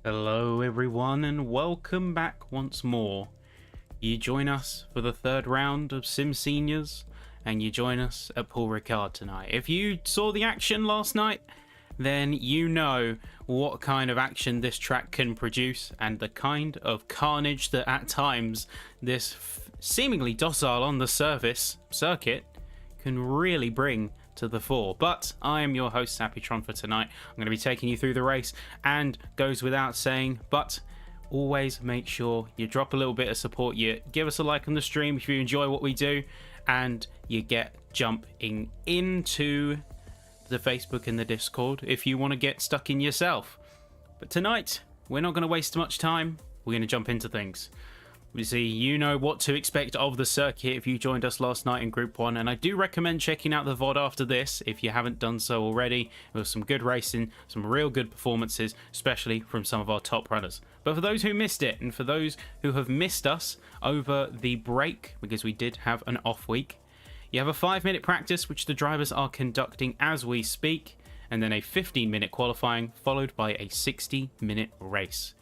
Hello everyone and welcome back once more. You join us for the third round of SIMseniors and you join us at Paul Ricard tonight. If you saw the action last night, then you know what kind of action this track can produce and the kind of carnage that at times this seemingly docile on the surface circuit can really bring to the fore. But I am your host Sappytron for tonight. I'm going to be taking you through the race, and goes without saying, but always make sure you drop a little bit of support. You give us a like on the stream if you enjoy what we do, and you get jumping into the Facebook and the Discord if you want to get stuck in yourself. But tonight we're not going to waste much time. We're going to jump into things. You see, you know what to expect of the circuit if you joined us last night in Group 1, and I do recommend checking out the VOD after this if you haven't done so already. It was some good racing, some real good performances, especially from some of our top runners. But for those who missed it, and for those who have missed us over the break, because we did have an off week, you have a 5-minute practice which the drivers are conducting as we speak, and then a 15-minute qualifying followed by a 60-minute race.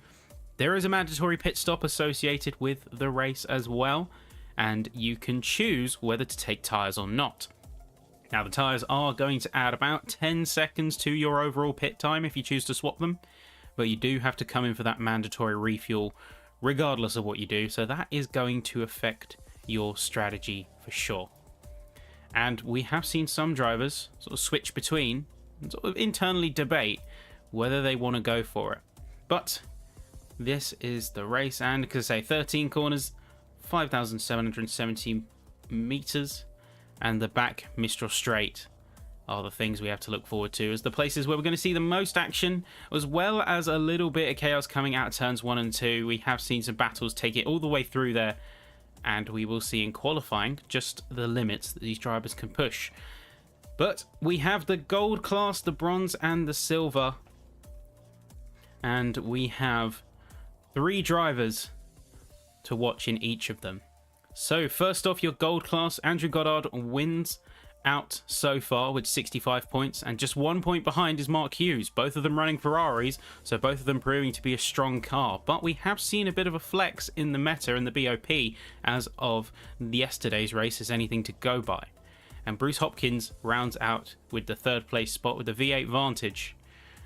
There is a mandatory pit stop associated with the race as well, and you can choose whether to take tyres or not. Now, the tyres are going to add about 10 seconds to your overall pit time if you choose to swap them, but you do have to come in for that mandatory refuel regardless of what you do, so that is going to affect your strategy for sure. And we have seen some drivers sort of switch between and sort of internally debate whether they want to go for it. But this is the race, and because I say 13 corners, 5,770 meters, and the back Mistral Straight are the things we have to look forward to as the places where we're going to see the most action, as well as a little bit of chaos coming out of turns 1 and 2. We have seen some battles take it all the way through there, and we will see in qualifying just the limits that these drivers can push. But we have the gold class, the bronze, and the silver, and we have 3 drivers to watch in each of them. So first off, your gold class, Andrew Goddard wins out so far with 65 points, and just 1 point behind is Mark Hughes. Both of them running Ferraris, so both of them proving to be a strong car. But we have seen a bit of a flex in the meta and the BOP as of yesterday's race as anything to go by. And Bruce Hopkins rounds out with the 3rd place spot with the V8 Vantage.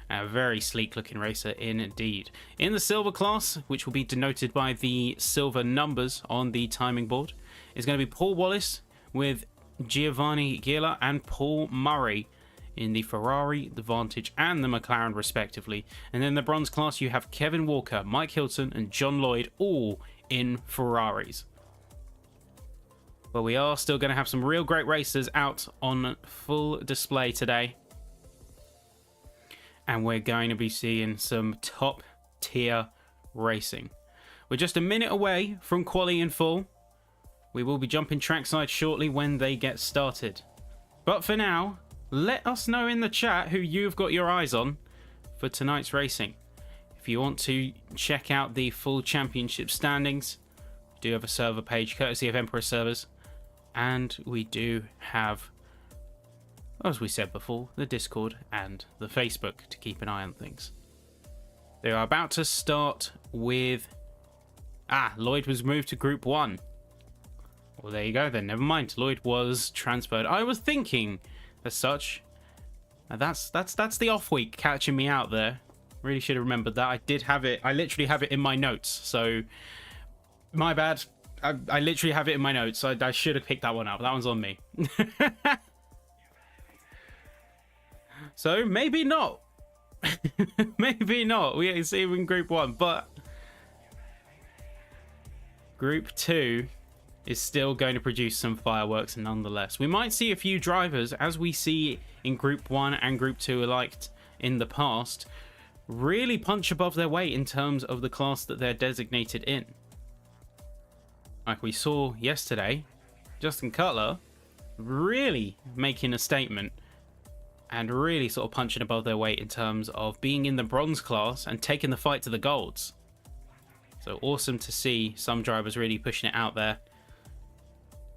A very sleek looking racer indeed. In the silver class, which will be denoted by the silver numbers on the timing board, is going to be Paul Wallace with Giovanni Gila and Paul Murray in the Ferrari, the Vantage, and the McLaren respectively. And then the bronze class, you have Kevin Walker, Mike Hilton, and John Lloyd all in Ferraris. But we are still going to have some real great racers out on full display today. And we're going to be seeing some top tier racing. We're just a minute away from quali in full. We will be jumping trackside shortly when they get started. But for now, let us know in the chat who you've got your eyes on for tonight's racing. If you want to check out the full championship standings, we do have a server page courtesy of Emperor Servers. And we do have, as we said before, the Discord and the Facebook to keep an eye on things. They are about to start with... Lloyd was moved to Group 1. Well, there you go then. Never mind. Lloyd was transferred. I was thinking as such. That's the off week catching me out there. Really should have remembered that. I did have it. I literally have it in my notes. So, my bad. I literally have it in my notes. I should have picked that one up. That one's on me. So maybe not. Maybe not. We see him in Group 1, but Group 2 is still going to produce some fireworks nonetheless. We might see a few drivers, as we see in Group 1 and Group 2 alike in the past, really punch above their weight in terms of the class that they're designated in. Like we saw yesterday, Justin Cutler really making a statement and really sort of punching above their weight in terms of being in the bronze class and taking the fight to the golds. So awesome to see some drivers really pushing it out there,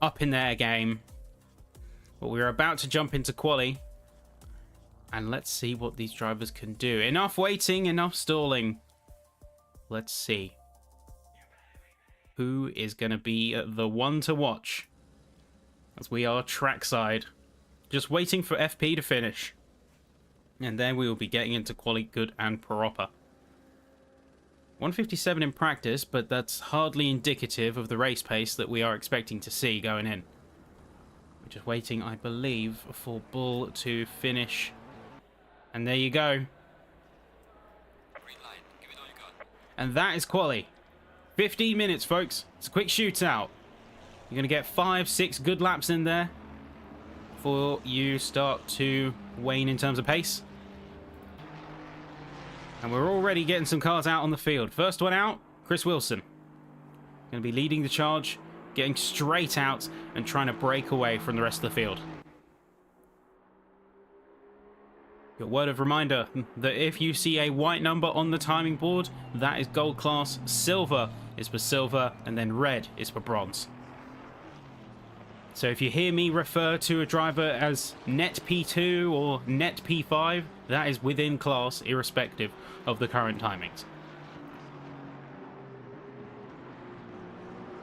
up in their game. But we're about to jump into quali, and let's see what these drivers can do. Enough waiting, enough stalling. Let's see who is going to be the one to watch, as we are trackside, just waiting for FP to finish, and then we will be getting into quali good and proper. 157 in practice, but that's hardly indicative of the race pace that we are expecting to see going in. We're just waiting, I believe, for Bull to finish. And there you go. Green light. Give it all you got. And that is quali. 15 minutes, folks. It's a quick shootout. You're going to get 5-6 good laps in there before you start to wane in terms of pace. And we're already getting some cars out on the field. First one out, Chris Wilson. Going to be leading the charge, getting straight out and trying to break away from the rest of the field. Your word of reminder that if you see a white number on the timing board, that is gold class, silver is for silver, and then red is for bronze. So if you hear me refer to a driver as net P2 or net P5, that is within class, irrespective of the current timings.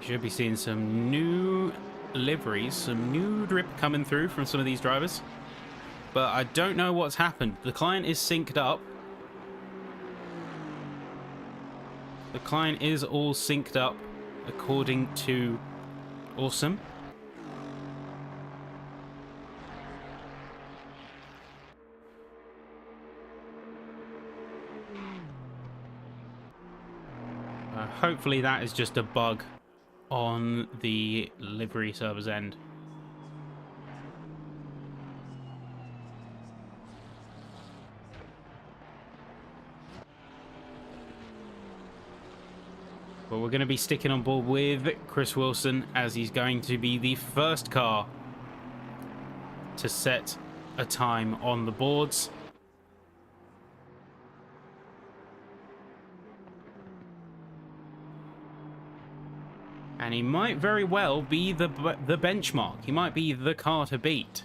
Should be seeing some new liveries, some new drip coming through from some of these drivers. But I don't know what's happened. The client is synced up. The client is all synced up according to Awesome. Hopefully that is just a bug on the livery server's end. But we're going to be sticking on board with Chris Wilson, as he's going to be the first car to set a time on the boards. And he might very well be the benchmark. He might be the car to beat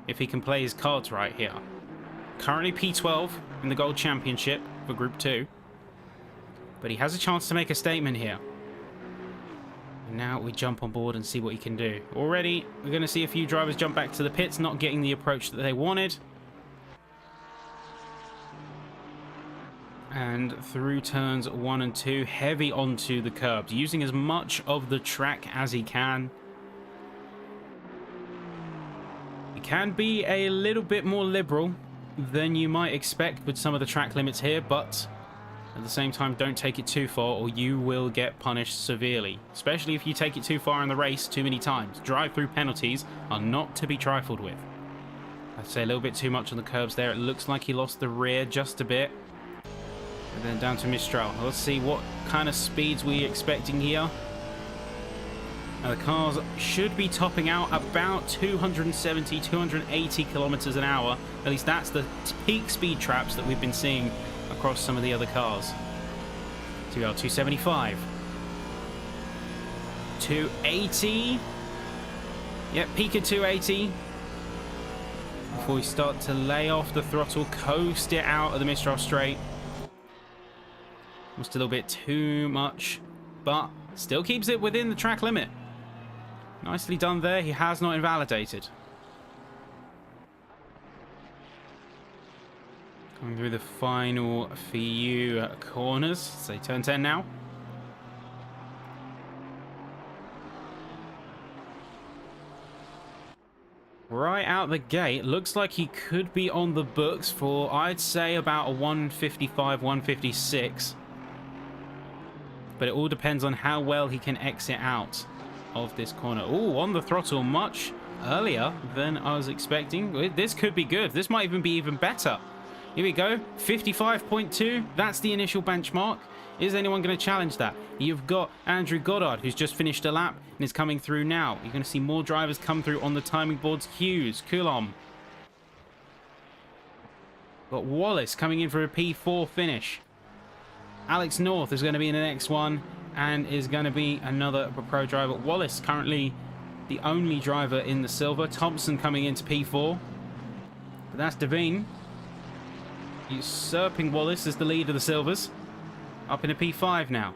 if he can play his cards right here. Currently P12 in the Gold Championship for Group 2. But he has a chance to make a statement here. And now we jump on board and see what he can do. Already, we're going to see a few drivers jump back to the pits, not getting the approach that they wanted. And through turns 1 and 2, heavy onto the curbs, using as much of the track as he can. He can be a little bit more liberal than you might expect with some of the track limits here, but at the same time, don't take it too far or you will get punished severely, especially if you take it too far in the race too many times. Drive-through penalties are not to be trifled with. I'd say a little bit too much on the curbs there. It looks like he lost the rear just a bit. And then down to Mistral. Let's see what kind of speeds we're expecting here. Now the cars should be topping out about 270, 280 kilometers an hour. At least that's the peak speed traps that we've been seeing across some of the other cars. 275. 280. Yep, peak at 280. Before we start to lay off the throttle, coast it out of the Mistral straight. Almost a little bit too much, but still keeps it within the track limit. Nicely done there. He has not invalidated. Coming through the final few corners. Say turn 10 now. Right out the gate, looks like he could be on the books for, I'd say, about a 155, 156. But it all depends on how well he can exit out of this corner. Oh, on the throttle much earlier than I was expecting. This could be good. This might even be even better. Here we go. 55.2. That's the initial benchmark. Is anyone going to challenge that? You've got Andrew Goddard, who's just finished a lap and is coming through now. You're going to see more drivers come through on the timing boards. Hughes, Coulomb. Got Wallace coming in for a P4 finish. Alex North is going to be in the next one and is going to be another pro driver. Wallace currently the only driver in the silver. Thompson coming into P4. But that's Devine usurping Wallace as the lead of the silvers. Up into P5 now.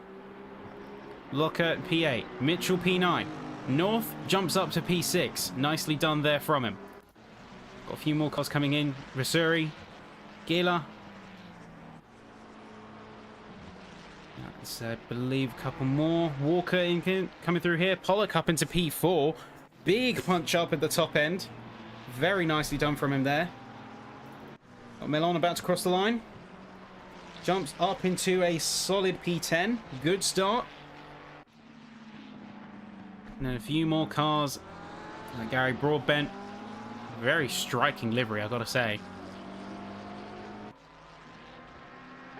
Locker P8. Mitchell P9. North jumps up to P6. Nicely done there from him. Got a few more cars coming in. Rasuri. Gila. That's, I believe, a couple more. Walker coming through here. Pollock up into P4. Big punch up at the top end. Very nicely done from him there. Got Melon about to cross the line. Jumps up into a solid P10. Good start. And then a few more cars. Gary Broadbent. Very striking livery, I've got to say.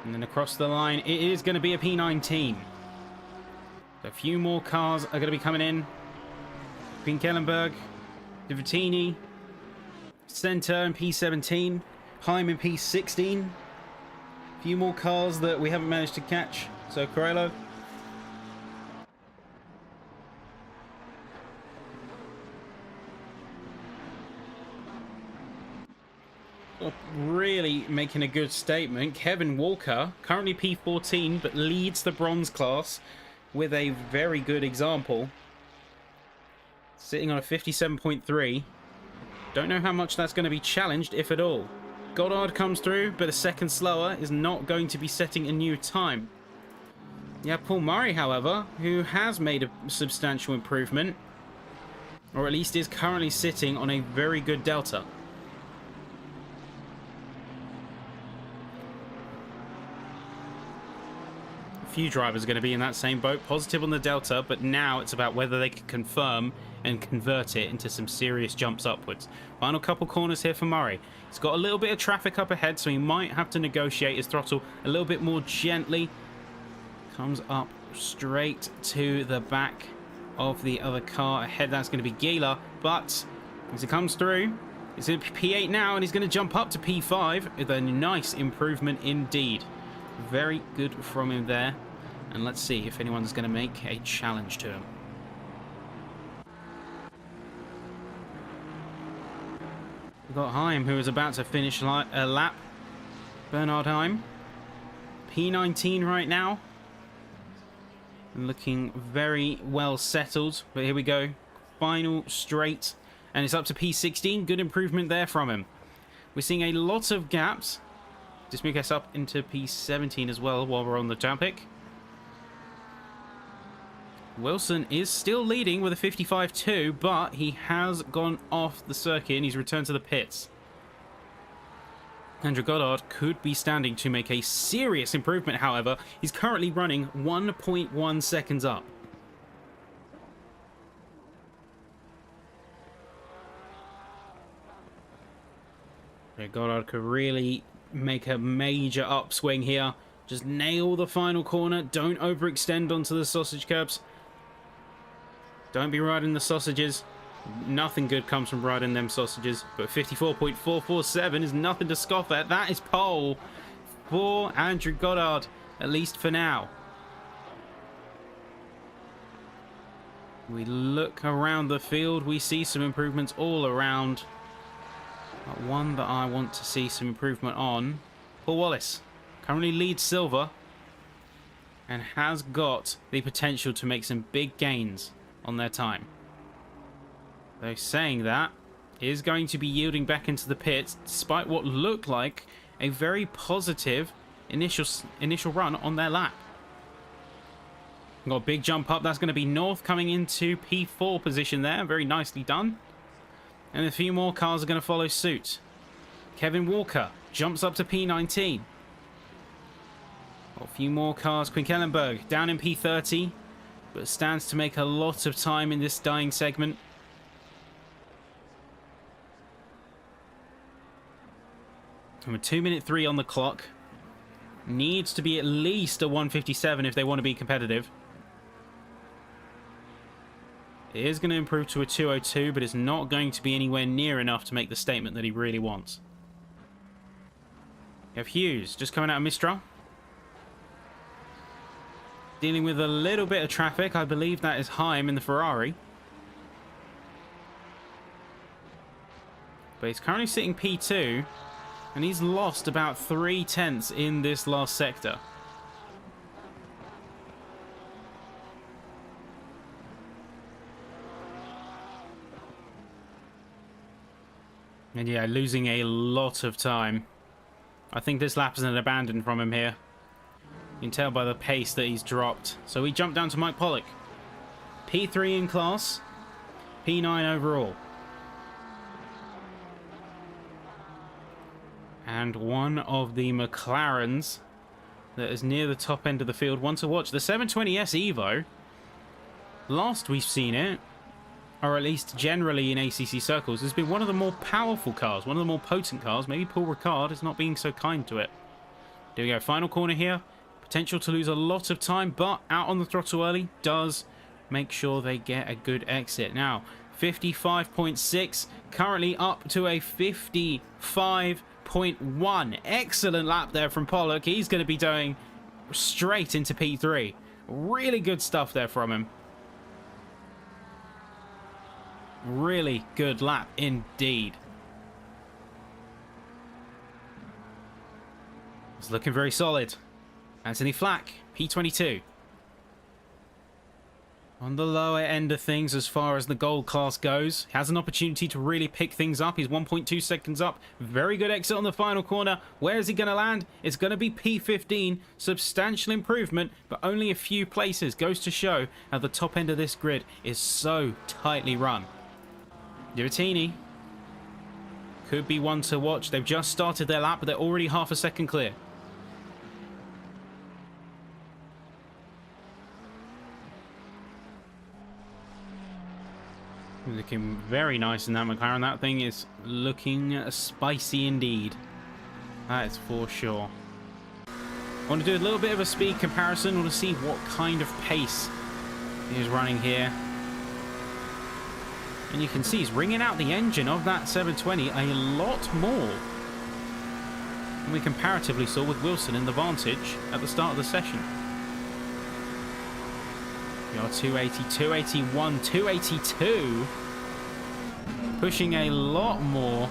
And then across the line, it is going to be a P19. A few more cars are going to be coming in. Queen Kellenberg, Divitini, Center in P17, Heim in P16. A few more cars that we haven't managed to catch. So Corello. Really making a good statement. Kevin Walker, currently P14, but leads the bronze class with a very good example. Sitting on a 57.3. Don't know how much that's going to be challenged, if at all. Goddard comes through, but a second slower is not going to be setting a new time. Yeah, Paul Murray, however, who has made a substantial improvement, or at least is currently sitting on a very good delta. Few drivers are going to be in that same boat, positive on the delta, but now it's about whether they can confirm and convert it into some serious jumps upwards. Final couple corners here for Murray. He's got a little bit of traffic up ahead, so he might have to negotiate his throttle a little bit more gently. Comes up straight to the back of the other car ahead. That's going to be Gila, but as it comes through, it's in P8 now, and he's going to jump up to P5 with a nice improvement indeed. Very good from him there. And let's see if anyone's going to make a challenge to him. We've got Heim, who is about to finish a lap. Bernard Heim. P19 right now. Looking very well settled. But here we go. Final straight. And it's up to P16. Good improvement there from him. We're seeing a lot of gaps. Just move us up into P17 as well while we're on the topic. Wilson is still leading with a 55.2, but he has gone off the circuit and he's returned to the pits. Andrew Goddard could be standing to make a serious improvement, however. He's currently running 1.1 seconds up. Goddard could really make a major upswing here. Just nail the final corner. Don't overextend onto the sausage curbs. Don't be riding the sausages. Nothing good comes from riding them sausages. But 54.447 is nothing to scoff at. That is pole for Andrew Goddard, at least for now. We look around the field. We see some improvements all around. One that I want to see some improvement on. Paul Wallace currently leads silver and has got the potential to make some big gains on their time. Though saying that, is going to be yielding back into the pits despite what looked like a very positive initial run on their lap. Got a big jump up. That's going to be North coming into P4 position there. Very nicely done. And a few more cars are going to follow suit. Kevin Walker jumps up to P19. A few more cars. Quinkellenberg down in P30, but stands to make a lot of time in this dying segment. And with 2:03 on the clock. Needs to be at least a 1:57 if they want to be competitive. It is going to improve to a 2:02, but it's not going to be anywhere near enough to make the statement that he really wants. You have Hughes just coming out of Mistral. Dealing with a little bit of traffic. I believe that is Heim in the Ferrari. But he's currently sitting P2, and he's lost about 3/10 in this last sector. And yeah, losing a lot of time. I think this lap is an abandon from him here. You can tell by the pace that he's dropped. So we jump down to Mike Pollock. P3 in class, P9 overall. And one of the McLarens that is near the top end of the field. One to watch. The 720S Evo. Last we've seen it, or at least generally in ACC circles, has been one of the more powerful cars, one of the more potent cars. Maybe Paul Ricard is not being so kind to it. There we go. Final corner here. Potential to lose a lot of time, but out on the throttle early does make sure they get a good exit. Now, 55.6, currently up to a 55.1. Excellent lap there from Pollock. He's going to be going straight into P3. Really good stuff there from him. Really good lap indeed. It's looking very solid. Anthony Flack, P22. On the lower end of things as far as the gold class goes. Has an opportunity to really pick things up. He's 1.2 seconds up. Very good exit on the final corner. Where is he going to land? It's going to be P15. Substantial improvement, but only a few places. Goes to show how the top end of this grid is so tightly run. Givatini could be one to watch. They've just started their lap, but they're already half a second clear. Looking very nice in that McLaren. That thing is looking spicy indeed. That is for sure. I want to do a little bit of a speed comparison. I want to see what kind of pace he is running here. And you can see he's ringing out the engine of that 720 a lot more than we comparatively saw with Wilson in the Vantage at the start of the session. We are 280, 281, 282. Pushing a lot more.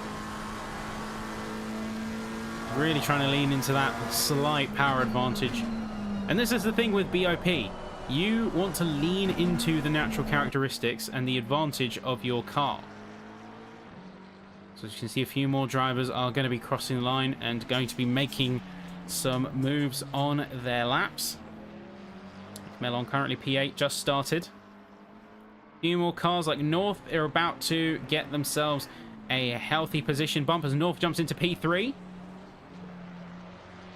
Really trying to lean into that slight power advantage. And this is the thing with BOP. You want to lean into the natural characteristics and the advantage of your car. So as you can see, a few more drivers are going to be crossing the line and going to be making some moves on their laps. Melon currently P8, just started. A few more cars like North are about to get themselves a healthy position bump as North jumps into P3.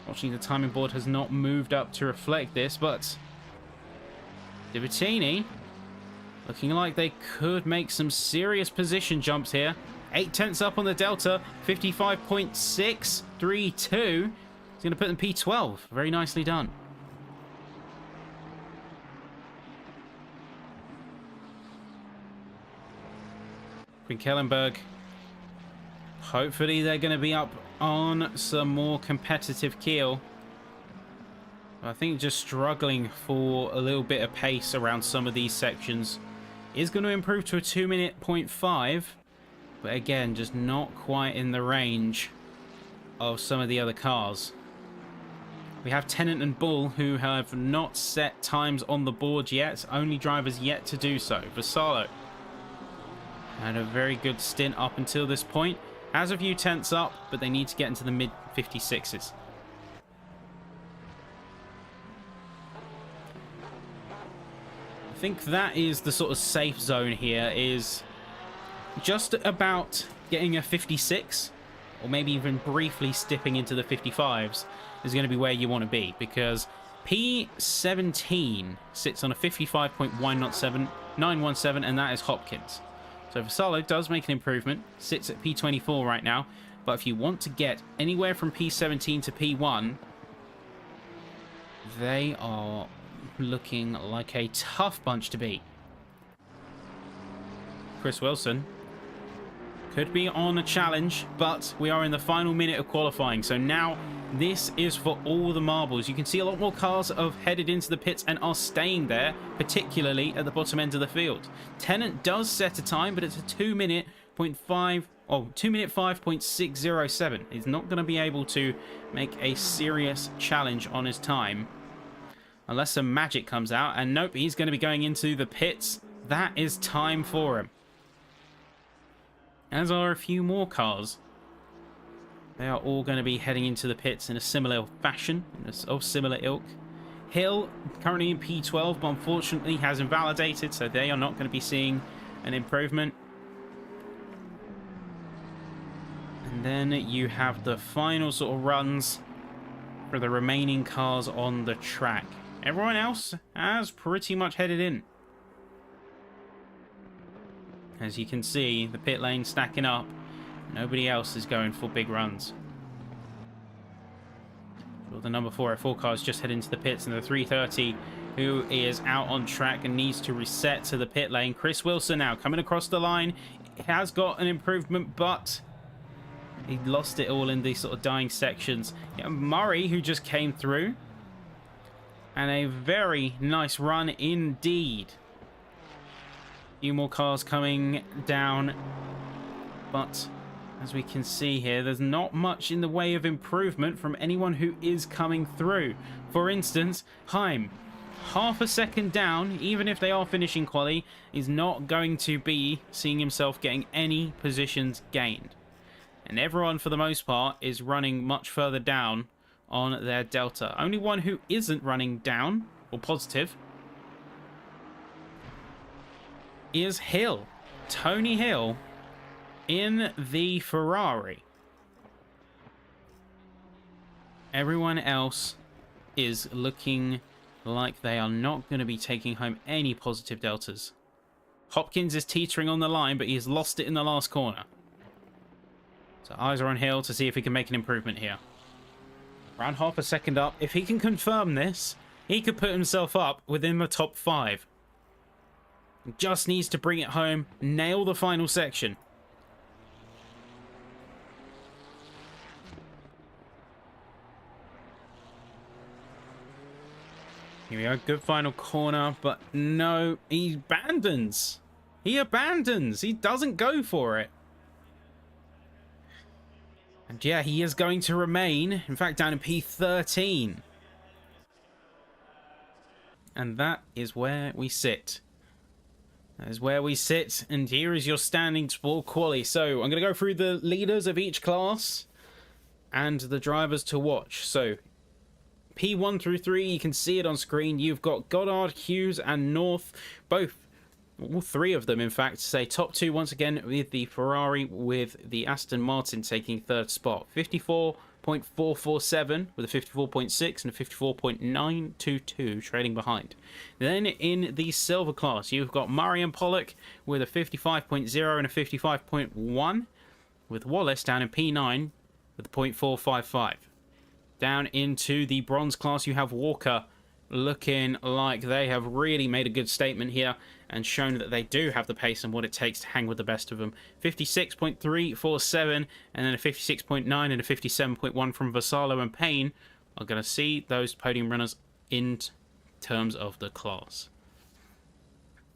Watching the timing board has not moved up to reflect this, but Givatini looking like they could make some serious position jumps here. 8 tenths up on the Delta, 55.632. He's going to put them P12. Very nicely done. Kellenberg. Hopefully they're going to be up on some more competitive keel. I think just struggling for a little bit of pace around some of these sections is going to improve to a 2:05. But again, just not quite in the range of some of the other cars. We have Tennant and Bull who have not set times on the board yet. Only drivers yet to do so. Vassallo had a very good stint up until this point. Has a few tenths up, but they need to get into the mid 56s. I think that is the sort of safe zone here, is just about getting a 56, or maybe even briefly stepping into the 55s is going to be where you want to be, because P17 sits on a 55.917, and that is Hopkins. So Vassallo does make an improvement, sits at P24 right now, but if you want to get anywhere from P17 to P1, they are looking like a tough bunch to beat. Chris Wilson could be on a challenge, but we are in the final minute of qualifying, so now this is for all the marbles. You can see a lot more cars have headed into the pits and are staying there, particularly at the bottom end of the field. Tennant does set a time, but it's a 2:05 2:05.607. He's not going to be able to make a serious challenge on his time unless some magic comes out, and nope, he's going to be going into the pits. That is time for him. as are a few more cars. They are all going to be heading into the pits in a similar fashion, of similar ilk. Hill, currently in P12, but unfortunately has invalidated, so they are not going to be seeing an improvement. And then you have the final sort of runs for the remaining cars on the track. Everyone else has pretty much headed in. As you can see, the pit lane stacking up. Nobody else is going for big runs. Well, the number 404 car is just heading into the pits, and the 330, who is out on track and needs to reset to the pit lane. Chris Wilson now coming across the line. Has got an improvement, but he lost it all in these sort of dying sections. Yeah, Murray, who just came through. And a very nice run indeed. A few more cars coming down. But as we can see here, there's not much in the way of improvement from anyone who is coming through. For instance, Heim, half a second down, even if they are finishing quali, is not going to be seeing himself getting any positions gained. And everyone, for the most part, is running much further down on their delta. Only one who isn't running down, or positive, is Hill. Tony Hill in the Ferrari. Everyone else is looking like they are not going to be taking home any positive deltas. Hopkins is teetering on the line, but he's lost it in the last corner. So eyes are on Hill to see if he can make an improvement here. Around half a second up. If he can confirm this, he could put himself up within the top 5. Just needs to bring it home, nail the final section. Here we go, good final corner, but no, he abandons. He abandons. He doesn't go for it. And yeah, he is going to remain, in fact, down in P13. And that is where we sit. That is where we sit, and here is your standings for quali. So I'm going to go through the leaders of each class and the drivers to watch. So P1 through 3, you can see it on screen. You've got Goddard, Hughes, and North, both, all 3 of them, in fact, say top 2 once again with the Ferrari, with the Aston Martin taking 3rd spot. 54.447 with a 54.6 and a 54.922 trailing behind. Then in the silver class, you've got Murray and Pollock with a 55.0 and a 55.1, with Wallace down in P9 with a 0.455. Down into the bronze class, you have Walker looking like they have really made a good statement here and shown that they do have the pace and what it takes to hang with the best of them. 56.347 and then a 56.9 and a 57.1 from Vassallo and Payne are going to see those podium runners in terms of the class.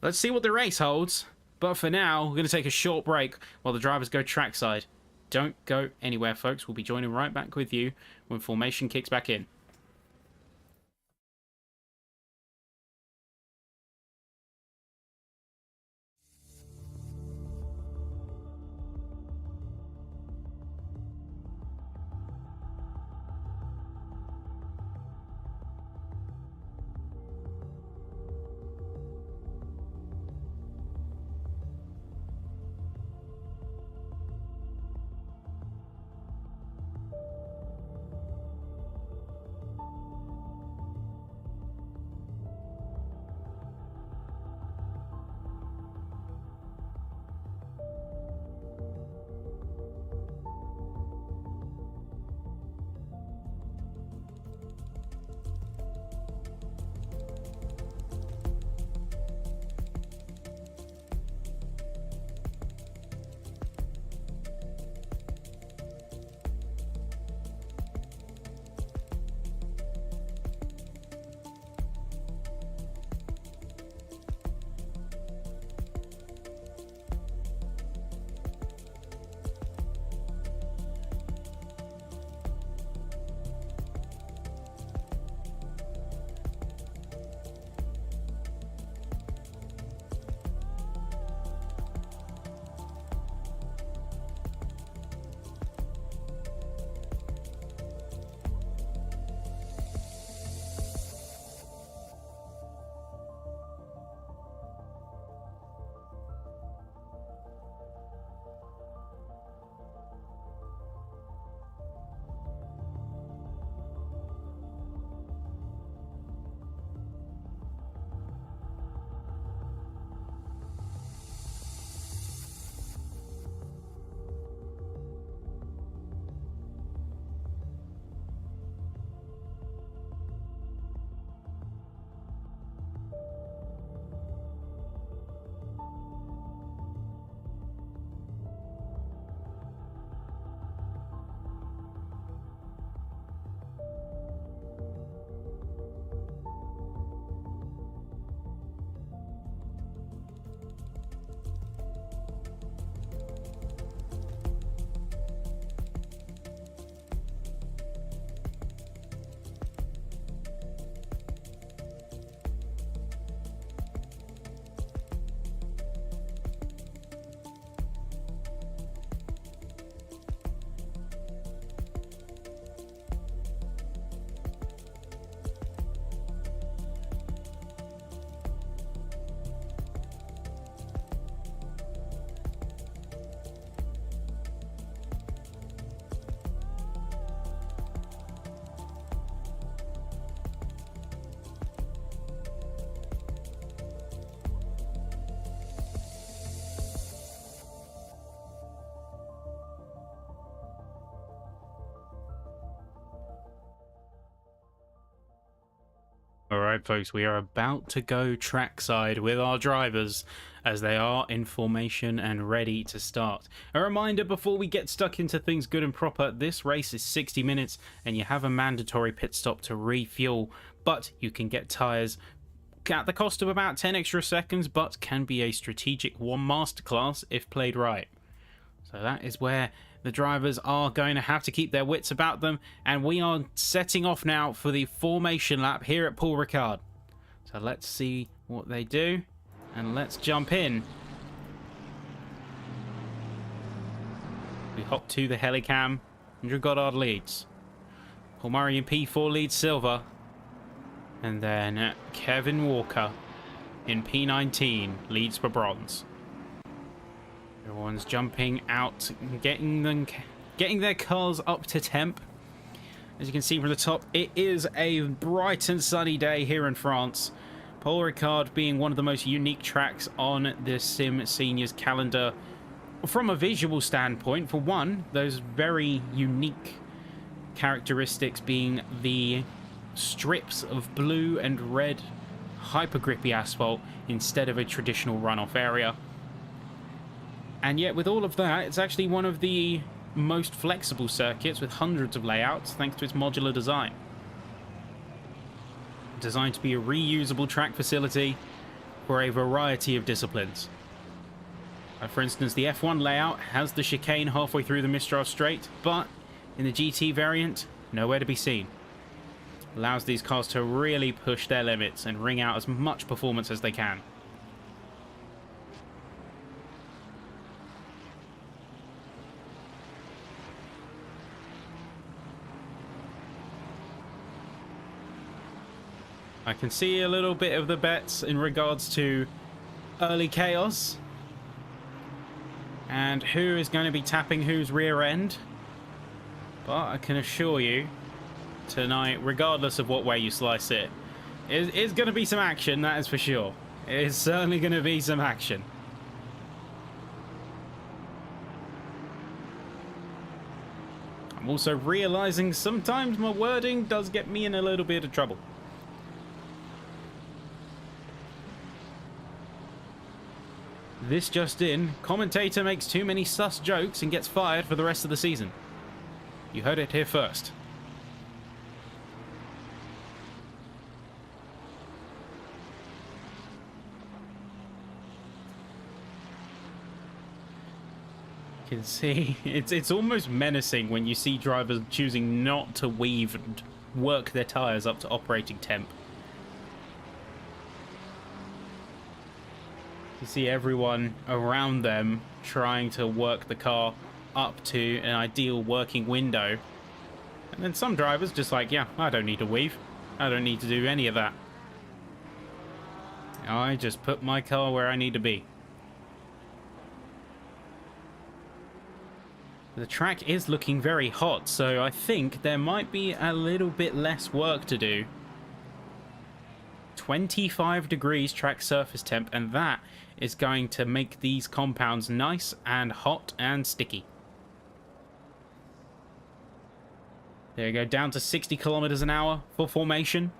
Let's see what the race holds, but for now we're going to take a short break while the drivers go trackside. Don't go anywhere, folks. We'll be joining right back with you when formation kicks back in. Alright folks, we are about to go trackside with our drivers as they are in formation and ready to start. A reminder before we get stuck into things good and proper, this race is 60 minutes and you have a mandatory pit stop to refuel, but you can get tyres at the cost of about 10 extra seconds, but can be a strategic one masterclass if played right. So that is where the drivers are going to have to keep their wits about them, and we are setting off now for the formation lap here at Paul Ricard. So let's see what they do, and let's jump in. We hop to the helicam. Andrew Goddard leads. Paul Murray in P4 leads silver. And then Kevin Walker in P19 leads for bronze. Everyone's jumping out, getting their cars up to temp. As you can see from the top, it is a bright and sunny day here in France. Paul Ricard being one of the most unique tracks on the SIMseniors calendar from a visual standpoint. For one, those very unique characteristics being the strips of blue and red hyper grippy asphalt instead of a traditional runoff area. And yet with all of that, it's actually one of the most flexible circuits with hundreds of layouts thanks to its modular design. Designed to be a reusable track facility for a variety of disciplines. For instance, the F1 layout has the chicane halfway through the Mistral Straight, but in the GT variant, nowhere to be seen. Allows these cars to really push their limits and wring out as much performance as they can. I can see a little bit of the bets in regards to early chaos and who is going to be tapping whose rear end, but I can assure you tonight, regardless of what way you slice it, is going to be some action, that is for sure. It is certainly going to be some action. I'm also realizing sometimes my wording does get me in a little bit of trouble. This just in, commentator makes too many sus jokes and gets fired for the rest of the season. You heard it here first. You can see, it's almost menacing when you see drivers choosing not to weave and work their tyres up to operating temp. You see everyone around them trying to work the car up to an ideal working window. And then some drivers just like, yeah, I don't need to weave. I don't need to do any of that. I just put my car where I need to be. The track is looking very hot, so I think there might be a little bit less work to do. 25 degrees track surface temp, and that is going to make these compounds nice and hot and sticky. There you go, down to 60 kilometers an hour for formation.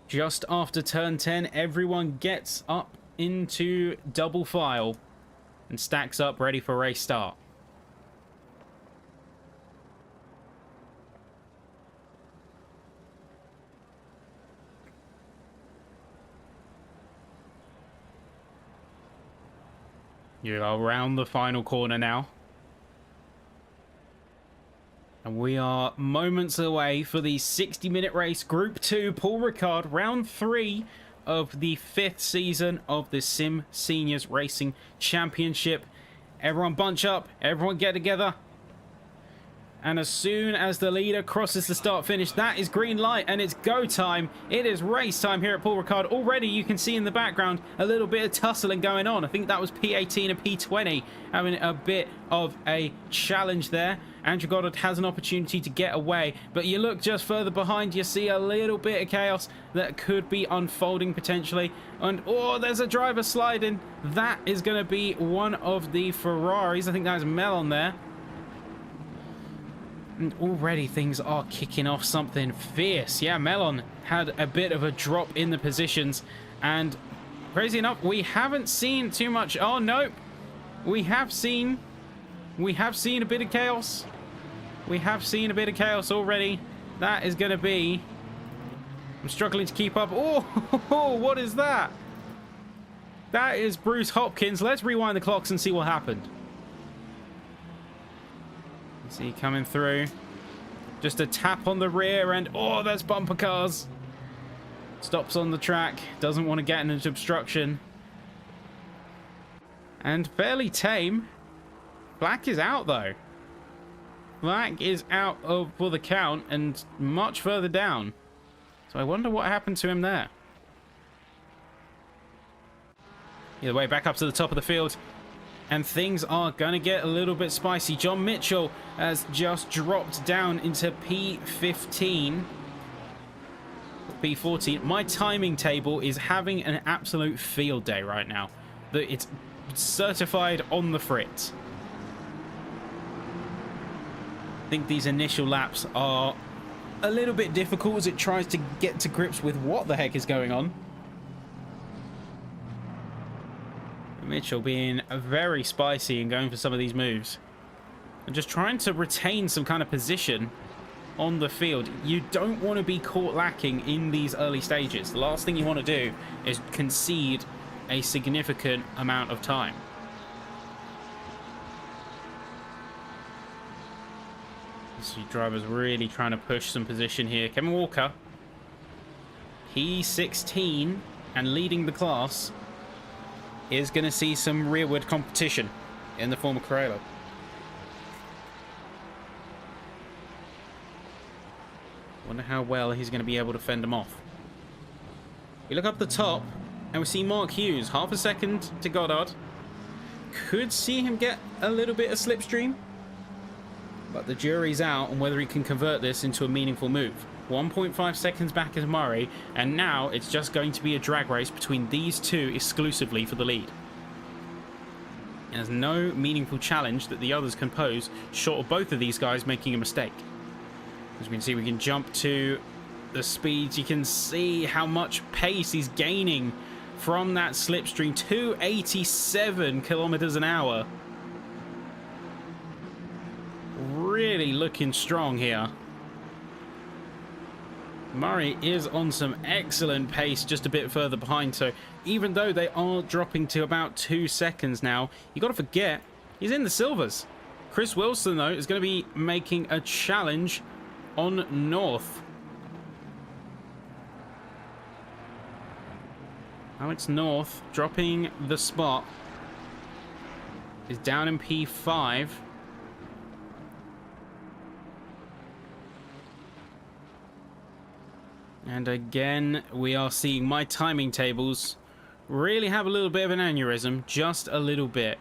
Just after turn 10, everyone gets up into double file and stacks up ready for race start. You are around the final corner now. And we are moments away for the 60-minute race, Group 2, Paul Ricard, round 3 of the 5th season of the SIMseniors Racing Championship. Everyone bunch up, everyone get together. And as soon as the leader crosses the start finish, that is green light and it's go time. It is race time here at Paul Ricard. Already you can see in the background a little bit of tussling going on. I think that was P18 and P20 having a bit of a challenge there. Andrew Goddard has an opportunity to get away, but you look just further behind, you see a little bit of chaos that could be unfolding potentially. And oh, there's a driver sliding. That is going to be one of the Ferraris. I think that was Mel on there. And already things are kicking off something fierce. Yeah, Melon had a bit of a drop in the positions, and crazy enough, we haven't seen too much. Oh no, we have seen a bit of chaos. We have seen a bit of chaos already. That is going to be... I'm struggling to keep up. Oh, what is that? That is Bruce Hopkins. Let's rewind the clocks and see what happened. See coming through. Just a tap on the rear and oh, that's bumper cars. Stops on the track. Doesn't want to get into obstruction. And fairly tame. Black is out though. Black is out for the count and much further down. So I wonder what happened to him there. Either way, back up to the top of the field. And things are going to get a little bit spicy. John Mitchell has just dropped down into P15. P14. My timing table is having an absolute field day right now. It's certified on the fritz. I think these initial laps are a little bit difficult as it tries to get to grips with what the heck is going on. Mitchell being very spicy and going for some of these moves. And just trying to retain some kind of position on the field. You don't want to be caught lacking in these early stages. The last thing you want to do is concede a significant amount of time. So drivers really trying to push some position here. Kevin Walker, P16 and leading the class, is going to see some rearward competition in the form of Carrello. Wonder how well he's going to be able to fend them off. We look up the top and we see Mark Hughes, half a second to Goddard. Could see him get a little bit of slipstream, but the jury's out on whether he can convert this into a meaningful move. 1.5 seconds back as Murray, and now it's just going to be a drag race between these two exclusively for the lead. And there's no meaningful challenge that the others can pose short of both of these guys making a mistake. As we can see, we can jump to the speeds. You can see how much pace he's gaining from that slipstream. 287 kilometers an hour. Really looking strong here. Murray is on some excellent pace just a bit further behind, so even though they are dropping to about 2 seconds now, you got to forget he's in the silvers. Chris Wilson though is going to be making a challenge on North. Now it's North dropping the spot, is down in P5. And again, we are seeing my timing tables really have a little bit of an aneurysm, just a little bit.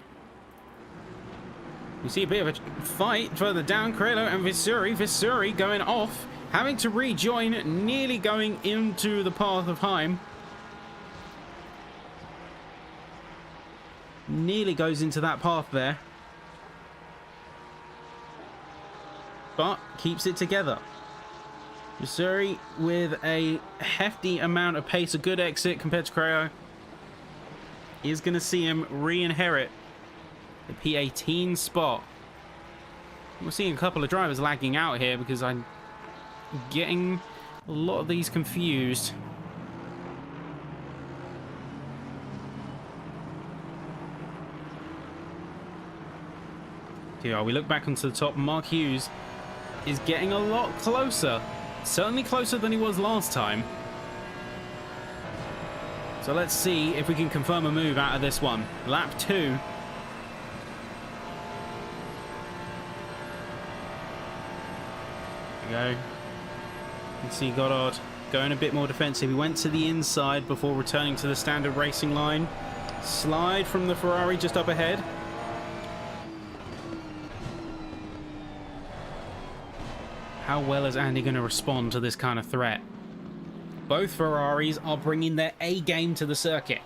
You see a bit of a fight further down, Carrello and Vissuri going off, having to rejoin, nearly going into the path of Heim. Nearly goes into that path there. But keeps it together. Missouri with a hefty amount of pace, a good exit compared to Carrello, is going to see him re-inherit the P18 spot. We're seeing a couple of drivers lagging out here because I'm getting a lot of these confused. Here we look back onto the top. Mark Hughes is getting a lot closer. Certainly closer than he was last time. So let's see if we can confirm a move out of this one. Lap 2. There we go. You can see Goddard going a bit more defensive. He went to the inside before returning to the standard racing line. Slide from the Ferrari just up ahead. How well is Andy going to respond to this kind of threat? Both Ferraris are bringing their A game to the circuit.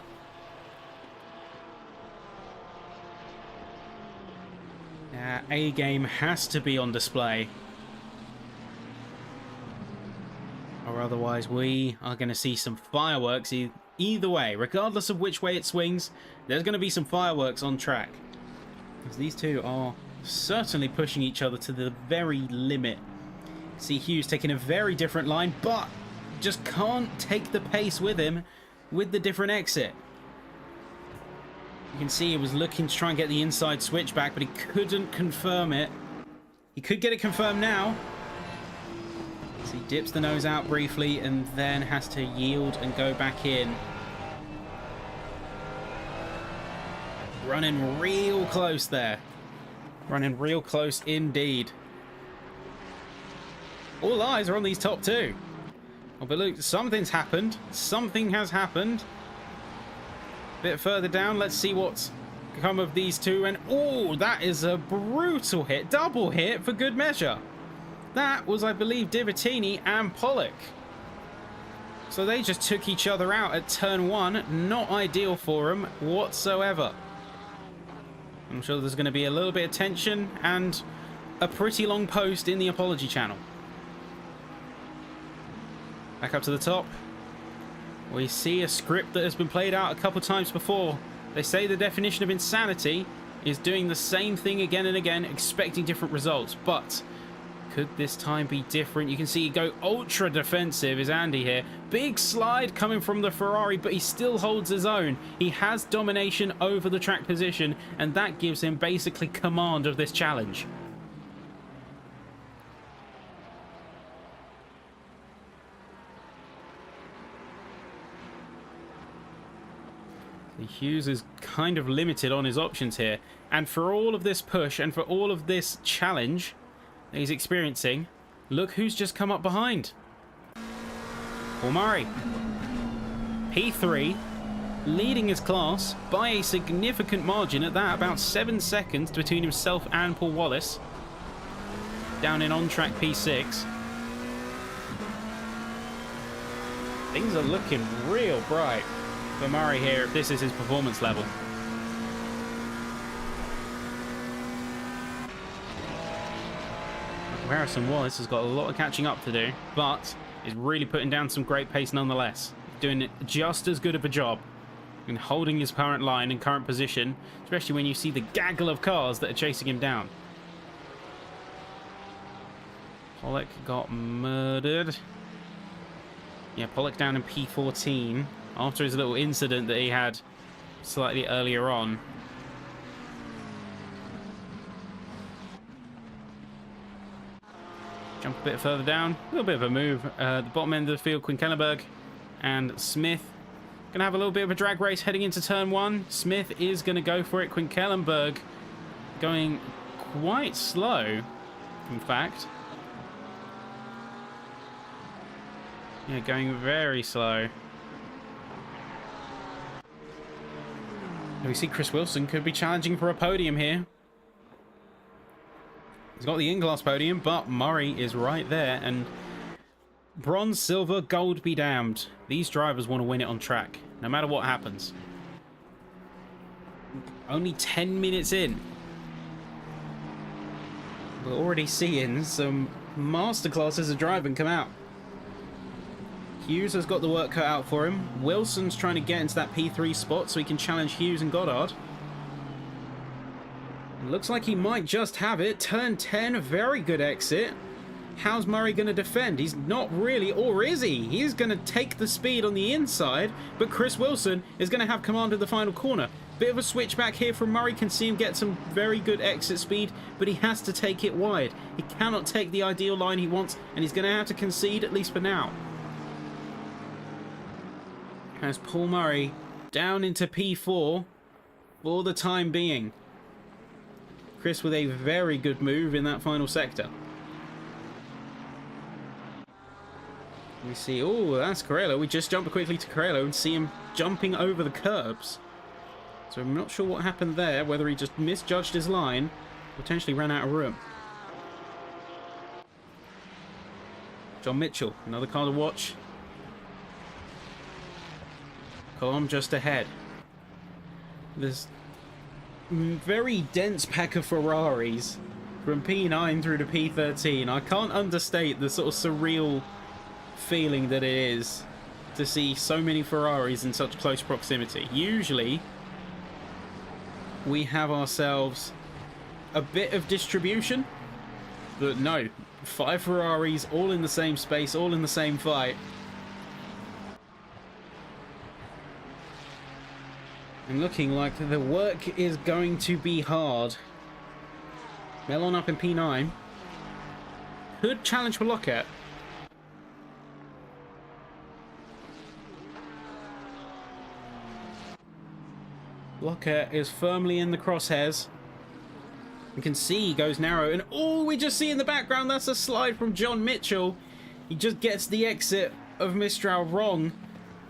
A game has to be on display or otherwise we are going to see some fireworks either way. Regardless of which way it swings, there's going to be some fireworks on track. Because these two are certainly pushing each other to the very limit. See Hughes taking a very different line, but just can't take the pace with him with the different exit. You can see he was looking to try and get the inside switch back, but he couldn't confirm it. He could get it confirmed now. So he dips the nose out briefly and then has to yield and go back in. Running real close there. Running real close indeed. All eyes are on these top two. Oh, but look, something's happened. Something has happened. A bit further down, let's see what's come of these two. And oh, that is a brutal hit. Double hit for good measure. That was, I believe, Divatini and Pollock. So they just took each other out at turn one. Not ideal for them whatsoever. I'm sure there's going to be a little bit of tension and a pretty long post in the apology channel. Back up to the top. We see a script that has been played out a couple times before. They say the definition of insanity is doing the same thing again and again, expecting different results. But could this time be different? You can see go ultra defensive is Andy here. Big slide coming from the Ferrari, but he still holds his own. He has domination over the track position, and that gives him basically command of this challenge. Hughes is kind of limited on his options here, and for all of this push and for all of this challenge that he's experiencing, look who's just come up behind. Paul Murray, P3, leading his class by a significant margin at that, about 7 seconds between himself and Paul Wallace, down in on-track P6. Things are looking real bright for Murray here if this is his performance level. Harrison Wallace has got a lot of catching up to do, but is really putting down some great pace nonetheless. Doing just as good of a job in holding his current line and current position, especially when you see the gaggle of cars that are chasing him down. Pollock got murdered. Yeah, Pollock down in P14 after his little incident that he had slightly earlier on. Jump a bit further down, a little bit of a move. The bottom end of the field, Quinkellenberg and Smith gonna have a little bit of a drag race heading into turn one. Smith is gonna go for it. Quinkellenberg going quite slow, in fact. Yeah, going very slow. We see Chris Wilson could be challenging for a podium here. He's got the in-glass podium, but Murray is right there. And bronze, silver, gold be damned. These drivers want to win it on track, no matter what happens. Only 10 minutes in. We're already seeing some masterclasses of driving come out. Hughes has got the work cut out for him. Wilson's trying to get into that P3 spot so he can challenge Hughes and Goddard. It looks like he might just have it. Turn 10, very good exit. How's Murray going to defend? He's not really, or is he? He's going to take the speed on the inside, but Chris Wilson is going to have command of the final corner. Bit of a switch back here from Murray. Can see him get some very good exit speed, but he has to take it wide. He cannot take the ideal line he wants, and he's going to have to concede, at least for now. As Paul Murray down into P4 for the time being. Chris with a very good move in that final sector. We see, oh, that's Carrello. We just jump quickly to Carrello and see him jumping over the curbs. So I'm not sure what happened there, whether he just misjudged his line, potentially ran out of room. John Mitchell, another car to watch. Column just ahead. This very dense pack of Ferraris from P9 through to P13. I can't understate the sort of surreal feeling that it is to see so many Ferraris in such close proximity. Usually, we have ourselves a bit of distribution, but no, 5 Ferraris all in the same space, all in the same fight. And looking like the work is going to be hard. Melon up in P9. Could challenge for Lockhart. Lockhart is firmly in the crosshairs. You can see he goes narrow, and all we just see in the background, that's a slide from John Mitchell. He just gets the exit of Mistral wrong,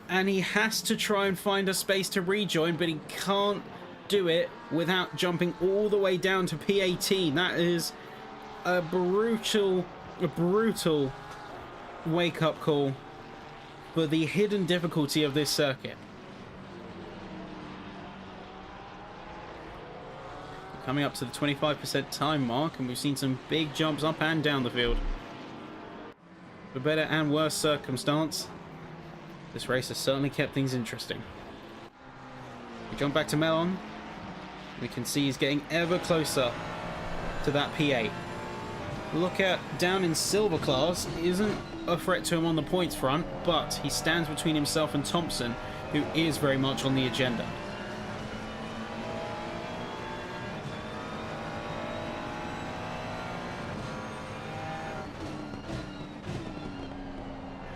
and he has to try and find a space to rejoin, but he can't do it without jumping all the way down to P18. That is a brutal wake-up call for the hidden difficulty of this circuit. Coming up to the 25% time mark, and we've seen some big jumps up and down the field. For better and worse circumstance, this race has certainly kept things interesting. We jump back to Melon. We can see he's getting ever closer to that P8. Look at down in silver class, isn't a threat to him on the points front, but he stands between himself and Thompson, who is very much on the agenda.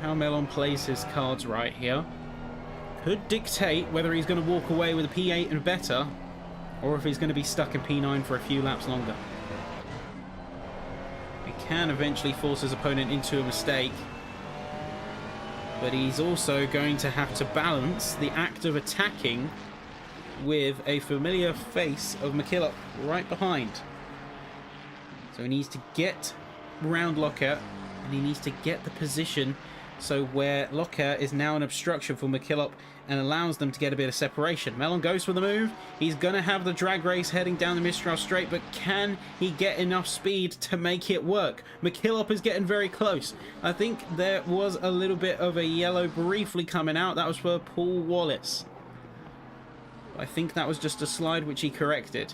How Melon plays his cards right here could dictate whether he's going to walk away with a P8 and better, or if he's going to be stuck in P9 for a few laps longer. He can eventually force his opponent into a mistake, but he's also going to have to balance the act of attacking with a familiar face of McKillop right behind. So he needs to get round Lockhart, and he needs to get the position so where Lockhart is now an obstruction for McKillop and allows them to get a bit of separation. Melon goes for the move. He's going to have the drag race heading down the Mistral straight, but can he get enough speed to make it work? McKillop is getting very close. I think there was a little bit of a yellow briefly coming out. That was for Paul Wallace. I think that was just a slide which he corrected.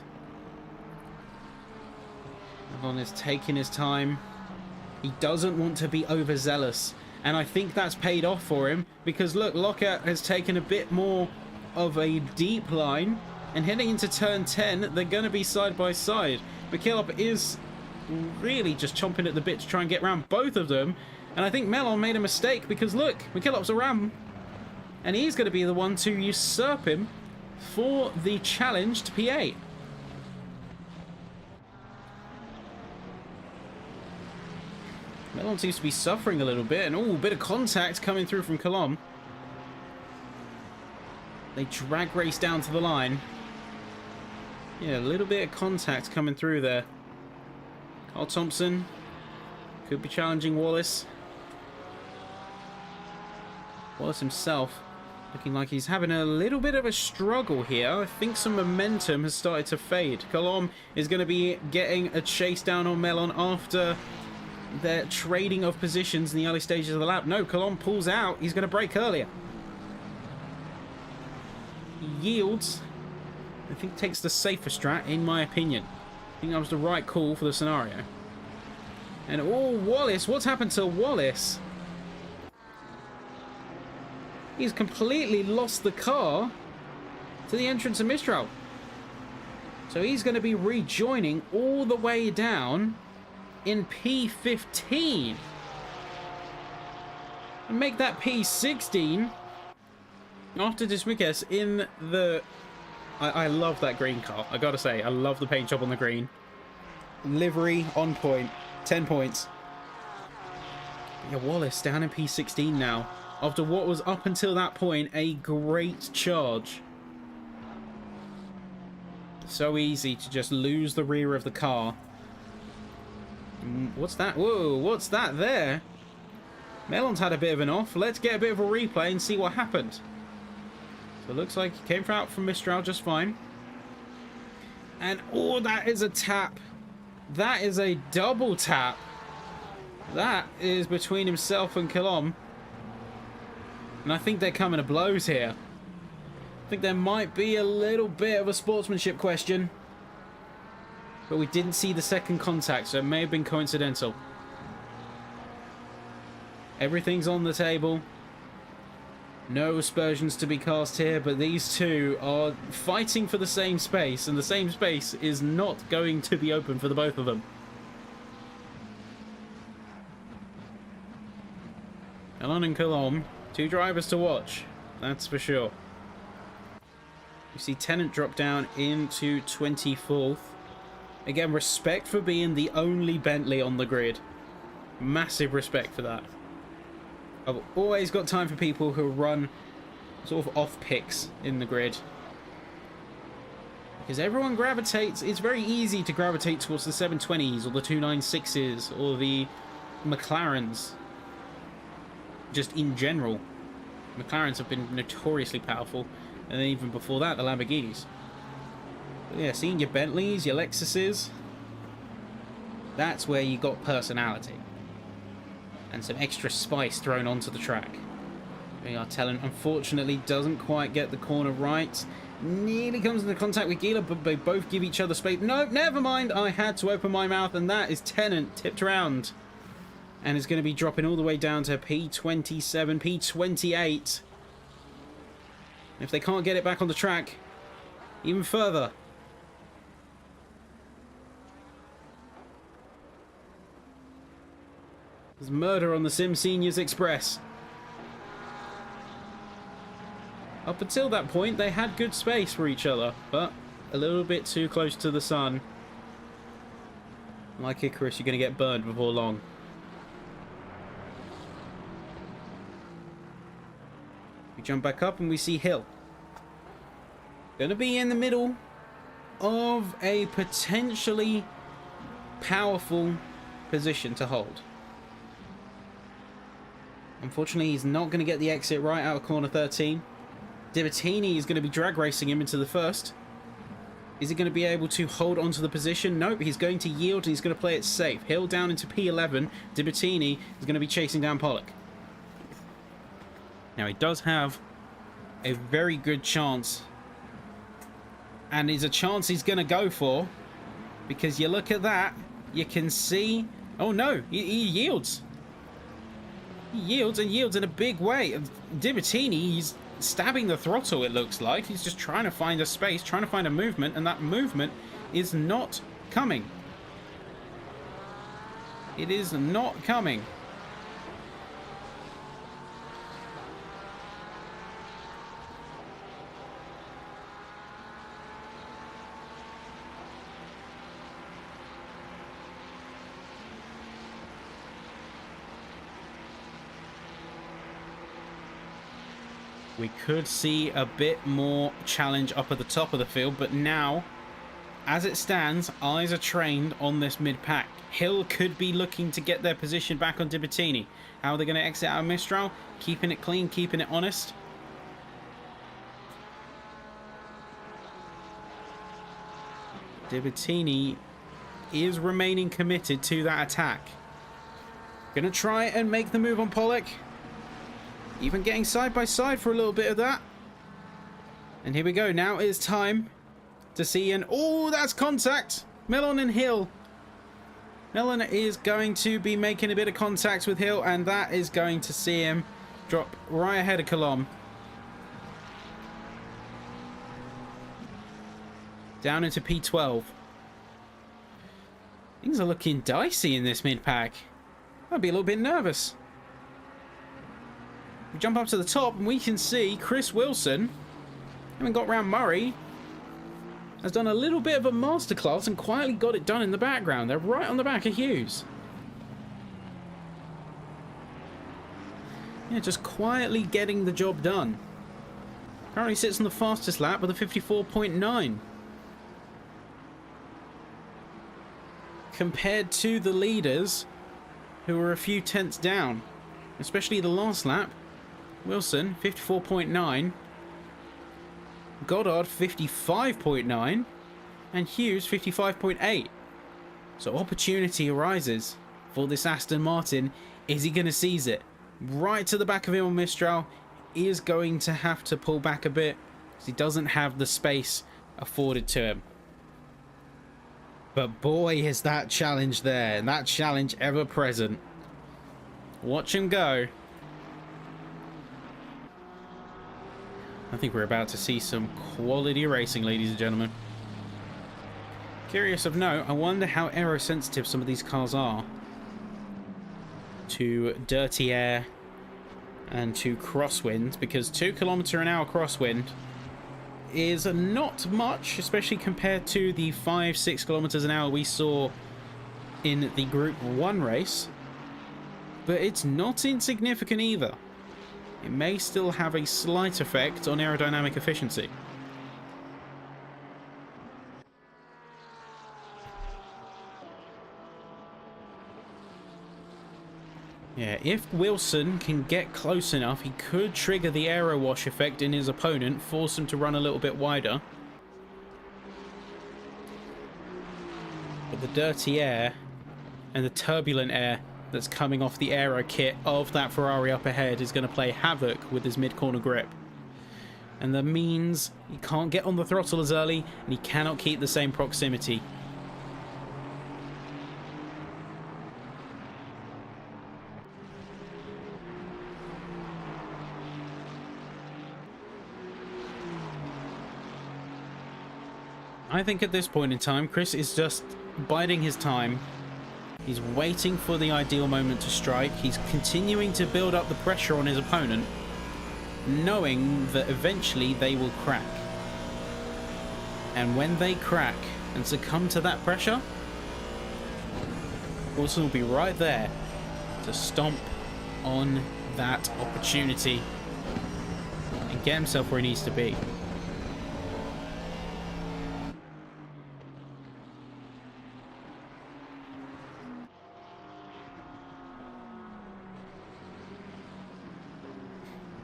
Melon is taking his time. He doesn't want to be overzealous. And I think that's paid off for him, because look, Lockhart has taken a bit more of a deep line, and heading into turn 10, they're going to be side by side. McKillop is really just chomping at the bit to try and get around both of them, and I think Melon made a mistake, because look, McKillop's around, and he's going to be the one to usurp him for the challenge to P8. Melon seems to be suffering a little bit, and a bit of contact coming through from Colomb. They drag race down to the line. Yeah, a little bit of contact coming through there. Carl Thompson could be challenging Wallace. Wallace himself looking like he's having a little bit of a struggle here. I think some momentum has started to fade. Colomb is going to be getting a chase down on Melon after their trading of positions in the early stages of the lap. No, Colomb pulls out. He's going to brake earlier. He yields. I think takes the safer strat, in my opinion. I think that was the right call for the scenario. And Wallace. What's happened to Wallace? He's completely lost the car to the entrance of Mistral. So he's going to be rejoining all the way down in P15 and make that P16 after Dismiquez in the... I love that green car. I gotta say, I love the paint job on the green. Livery on point. 10 points. Yeah, Wallace down in P16 now after what was up until that point a great charge. So easy to just lose the rear of the car. What's that? Whoa, what's that there? Melon's had a bit of an off. Let's get a bit of a replay and see what happened. So it looks like he came out from Mistral just fine. And that is a tap. That is a double tap. That is between himself and Colomb. And I think they're coming to blows here. I think there might be a little bit of a sportsmanship question. But we didn't see the second contact, so it may have been coincidental. Everything's on the table. No aspersions to be cast here, but these two are fighting for the same space, and the same space is not going to be open for the both of them. Elon and Colomb, two drivers to watch, that's for sure. You see Tennant drop down into 24th. Again, respect for being the only Bentley on the grid. Massive respect for that. I've always got time for people who run sort of off picks in the grid. Because everyone gravitates, it's very easy to gravitate towards the 720s or the 296s or the McLarens. Just in general. McLarens have been notoriously powerful. And then even before that, the Lamborghinis. But yeah, seeing your Bentleys, your Lexuses, that's where you got personality. And some extra spice thrown onto the track. Tennant unfortunately doesn't quite get the corner right. Nearly comes into contact with Gila, but they both give each other space. No, never mind. I had to open my mouth, and that is Tennant tipped around. And is going to be dropping all the way down to P27, P28. If they can't get it back on the track, even further. There's murder on the SIMseniors Express. Up until that point, they had good space for each other, but a little bit too close to the sun. Like Icarus, you're going to get burned before long. We jump back up and we see Hill. Going to be in the middle of a potentially powerful position to hold. Unfortunately, he's not going to get the exit right out of corner 13. Dibertini is going to be drag racing him into the first. Is he going to be able to hold onto the position? Nope, he's going to yield and he's going to play it safe. Hill down into P11. Dibertini is going to be chasing down Pollock. Now, he does have a very good chance. And it's a chance he's going to go for. Because you look at that, you can see... Oh, no, he yields. He yields and yields in a big way. Dibertini, he's stabbing the throttle, it looks like. He's just trying to find a space, trying to find a movement, and that movement is not coming. It is not coming. We could see a bit more challenge up at the top of the field, but now, as it stands, eyes are trained on this mid-pack. Hill could be looking to get their position back on Dibertini. How are they going to exit out of Mistral? Keeping it clean, keeping it honest. Dibertini is remaining committed to that attack. Going to try and make the move on Pollock. Even getting side by side for a little bit of that. And here we go. Now it's time to see an... Oh, that's contact. Mellon and Hill. Mellon is going to be making a bit of contact with Hill, and that is going to see him drop right ahead of Colomb. Down into P12. Things are looking dicey in this mid-pack. I'd be a little bit nervous. We jump up to the top and we can see Chris Wilson, having got round Murray, has done a little bit of a masterclass and quietly got it done in the background. They're right on the back of Hughes. Yeah, just quietly getting the job done. Currently sits on the fastest lap with a 54.9. Compared to the leaders, who are a few tenths down. Especially the last lap. Wilson, 54.9. Goddard, 55.9. And Hughes, 55.8. So opportunity arises for this Aston Martin. Is he going to seize it? Right to the back of him on Mistral. is going to have to pull back a bit because he doesn't have the space afforded to him. But boy, is that challenge there, and that challenge ever present. Watch him go. I think we're about to see some quality racing, ladies and gentlemen. Curious of note, I wonder how aerosensitive some of these cars are to dirty air and to crosswind, because 2 km/h crosswind is not much, especially compared to the 5-6 km/h we saw in the Group 1 race, but it's not insignificant either. It may still have a slight effect on aerodynamic efficiency. Yeah, if Wilson can get close enough, he could trigger the aero wash effect in his opponent, force him to run a little bit wider. But the dirty air and the turbulent air that's coming off the aero kit of that Ferrari up ahead is going to play havoc with his mid-corner grip. And that means he can't get on the throttle as early, and he cannot keep the same proximity. I think at this point in time, Chris is just biding his time. He's waiting for the ideal moment to strike. He's continuing to build up the pressure on his opponent, knowing that eventually they will crack. And when they crack and succumb to that pressure, Wilson will be right there to stomp on that opportunity and get himself where he needs to be.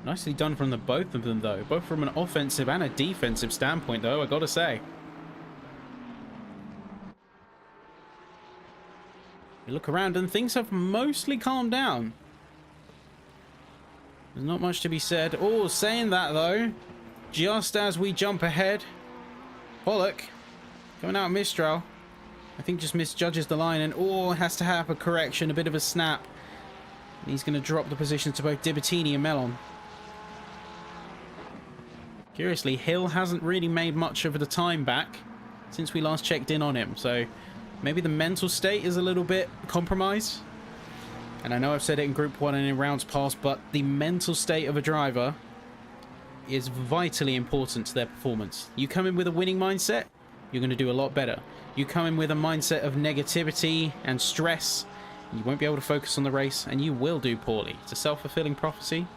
Nicely done from the both of them, though. Both from an offensive and a defensive standpoint, though, I gotta say. You look around and things have mostly calmed down. There's not much to be said. Oh, saying that, though, just as we jump ahead, Pollock, coming out of Mistral, I think just misjudges the line and, oh, has to have a correction, a bit of a snap. And he's going to drop the position to both Dibattini and Mellon. Curiously, Hill hasn't really made much of the time back since we last checked in on him, so maybe the mental state is a little bit compromised. And I know I've said it in Group 1 and in rounds past, but the mental state of a driver is vitally important to their performance. You come in with a winning mindset, you're going to do a lot better. You come in with a mindset of negativity and stress, you won't be able to focus on the race, and you will do poorly. It's a self-fulfilling prophecy,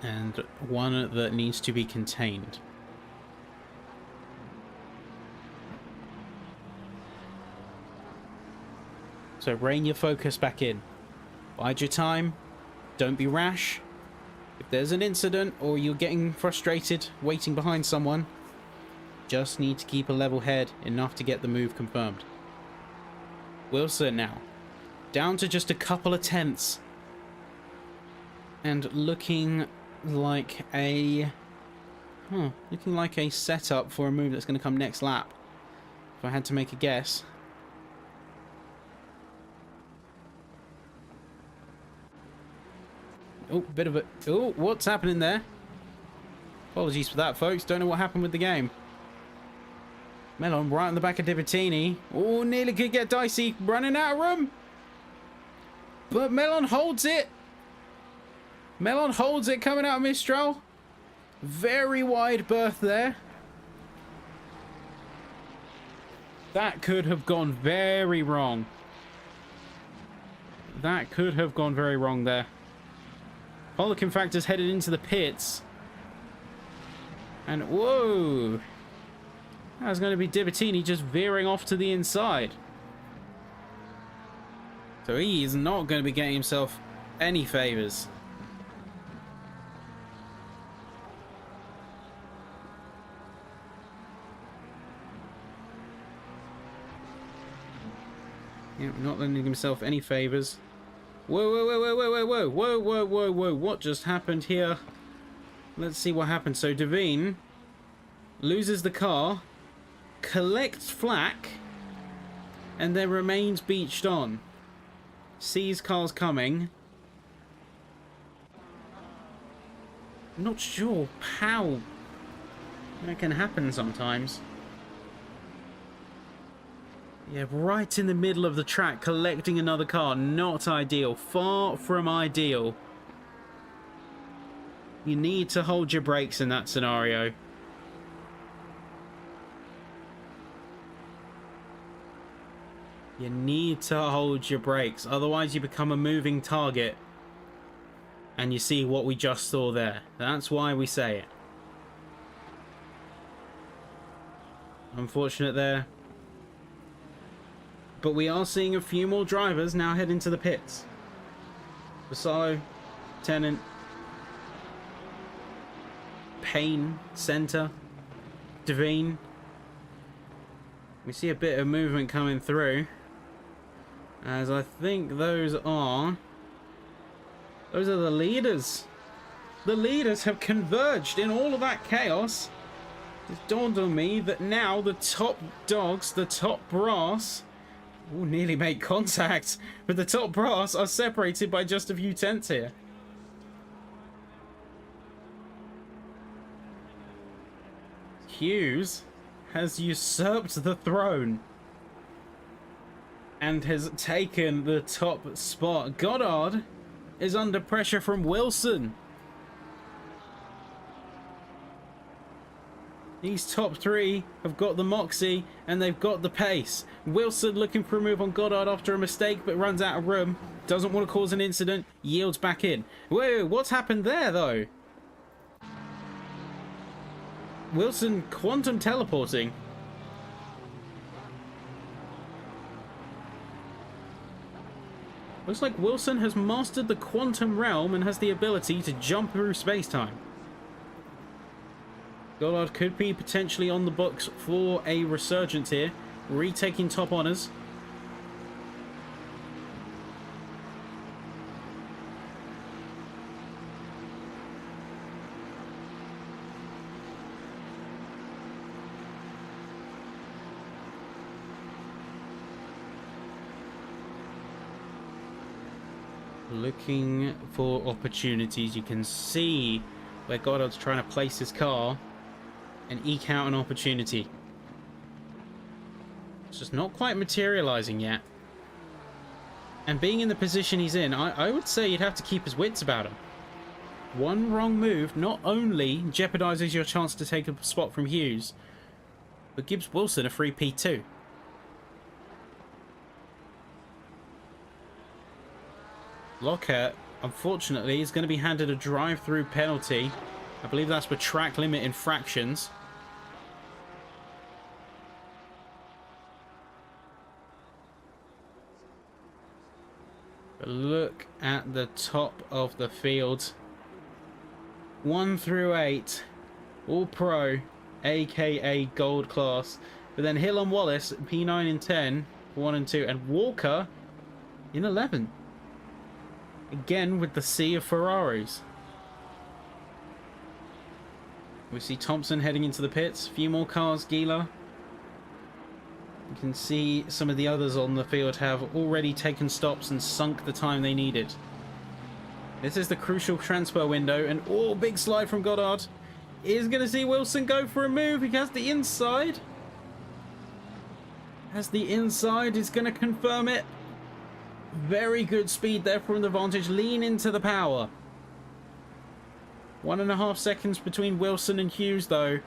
and one that needs to be contained. So rein your focus back in. Bide your time. Don't be rash. If there's an incident or you're getting frustrated waiting behind someone, just need to keep a level head enough to get the move confirmed. Wilson now, down to just a couple of tenths. And looking like a setup for a move that's going to come next lap, if I had to make a guess. Oh, bit of a... Oh, what's happening there? Apologies for that, folks. Don't know what happened with the game. Mellon right on the back of Dibattini. Oh, nearly could get dicey. Running out of room. But Mellon holds it. Mellon holds it coming out of Mistral. Very wide berth there. That could have gone very wrong. That could have gone very wrong there. Pollock, in fact, has headed into the pits. And, whoa. That was going to be Dibattini just veering off to the inside. So he is not going to be getting himself any favours. Yeah, not lending himself any favours. Whoa, whoa, whoa, whoa, whoa, whoa, whoa, whoa, whoa, whoa. What just happened here? Let's see what happened. So Devine loses the car, collects flak, and then remains beached on. Sees cars coming. I'm not sure how that can happen sometimes. Yeah, right in the middle of the track, collecting another car. Not ideal. Far from ideal. You need to hold your brakes in that scenario. You need to hold your brakes. Otherwise, you become a moving target. And you see what we just saw there. That's why we say it. Unfortunate there. But we are seeing a few more drivers now head into the pits. Vassallo, Tennant, Payne, Centre, Devine. We see a bit of movement coming through. As I think those are the leaders. The leaders have converged in all of that chaos. It's dawned on me that now the top dogs, the top brass, nearly make contact, but the top brass are separated by just a few tenths here. Hughes has usurped the throne and has taken the top spot. Goddard is under pressure from Wilson. These top three have got the moxie and they've got the pace. Wilson looking for a move on Goddard after a mistake, but runs out of room. Doesn't want to cause an incident. Yields back in. Whoa, what's happened there, though? Wilson quantum teleporting. Looks like Wilson has mastered the quantum realm and has the ability to jump through space-time. Goddard could be potentially on the books for a resurgence here, retaking top honours. Looking for opportunities. You can see where Goddard's trying to place his car and eke out an opportunity. It's just not quite materializing yet. And being in the position he's in, I would say you'd have to keep his wits about him. One wrong move not only jeopardizes your chance to take a spot from Hughes, but gives Wilson a free P2. Lockhart, unfortunately, is going to be handed a drive-through penalty. I believe that's for track limit infractions. But look at the top of the field. 1 through 8, all pro, aka gold class. But then Hill and Wallace, P9 and 10, 1 and 2, and Walker in 11. Again with the sea of Ferraris. We see Thompson heading into the pits. A few more cars, Gila. You can see some of the others on the field have already taken stops and sunk the time they needed. This is the crucial transfer window, and big slide from Goddard. Is going to see Wilson go for a move. He has the inside. Has the inside, is going to confirm it. Very good speed there from the Vantage. Lean into the power. 1.5 seconds between Wilson and Hughes, though.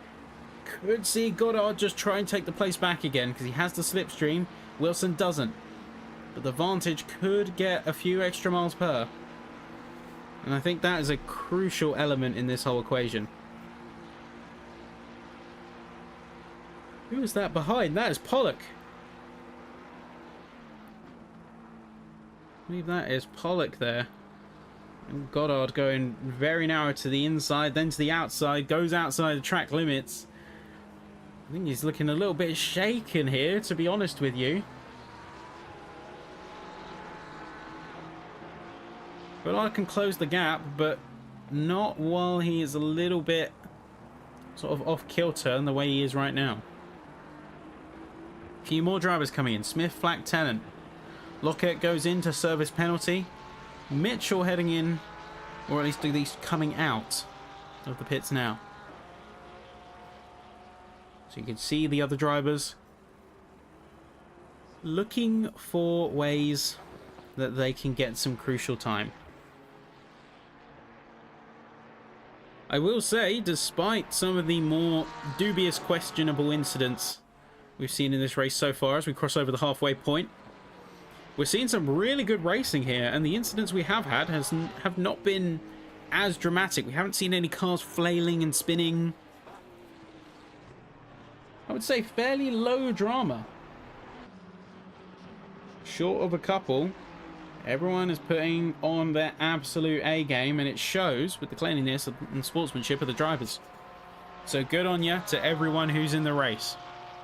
Could see Goddard just try and take the place back again because he has the slipstream. Wilson doesn't. But the Vantage could get a few extra miles per. And I think that is a crucial element in this whole equation. Who is that behind? That is Pollock. I believe that is Pollock there. And Goddard going very narrow to the inside, then to the outside, goes outside the track limits. I think he's looking a little bit shaken here, to be honest with you. Goddard can close the gap, but not while he is a little bit sort of off kilter in the way he is right now. A few more drivers coming in. Smith, Flack, Tennant. Lockett goes into service penalty. Mitchell heading in, or at least coming out of the pits now. So you can see the other drivers looking for ways that they can get some crucial time. I will say, despite some of the more dubious, questionable incidents we've seen in this race so far as we cross over the halfway point, we're seeing some really good racing here, and the incidents we have had have not been as dramatic. We haven't seen any cars flailing and spinning. I would say fairly low drama. Short of a couple, everyone is putting on their absolute A game, and it shows with the cleanliness and sportsmanship of the drivers. So good on you to everyone who's in the race,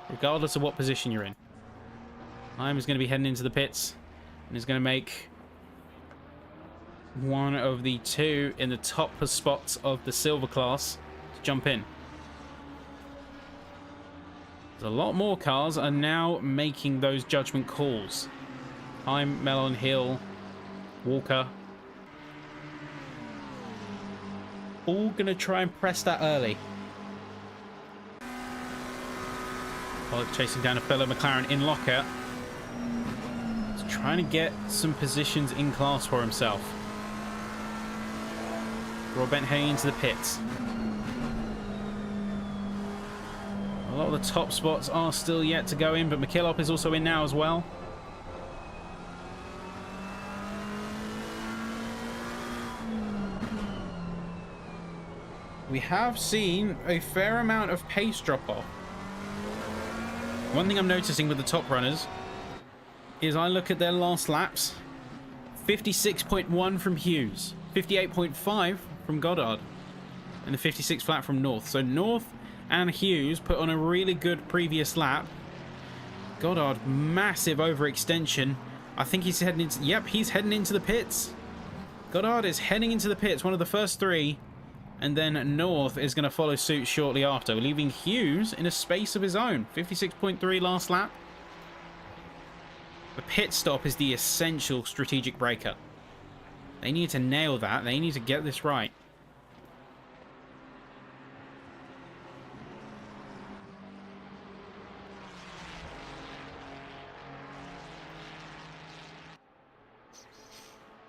regardless of what position you're in. I'm just going to be heading into the pits, and is going to make one of the two in the top spots of the silver class to jump in. A lot more cars are now making those judgment calls. I'm Melon, Hill, Walker. All going to try and press that early. Pollock chasing down a fellow McLaren in Lockett. He's trying to get some positions in class for himself. Robent heading into the pits. A lot of the top spots are still yet to go in, but McKillop is also in now as well. We have seen a fair amount of pace drop-off. One thing I'm noticing with the top runners is I look at their last laps. 56.1 from Hughes, 58.5 from Goddard, and the 56 flat from North. So North and Hughes put on a really good previous lap. Goddard, massive overextension. I think he's heading into... Yep, he's heading into the pits. Goddard is heading into the pits, one of the first three. And then North is going to follow suit shortly after, leaving Hughes in a space of his own. 56.3 last lap. The pit stop is the essential strategic breaker. They need to nail that. They need to get this right.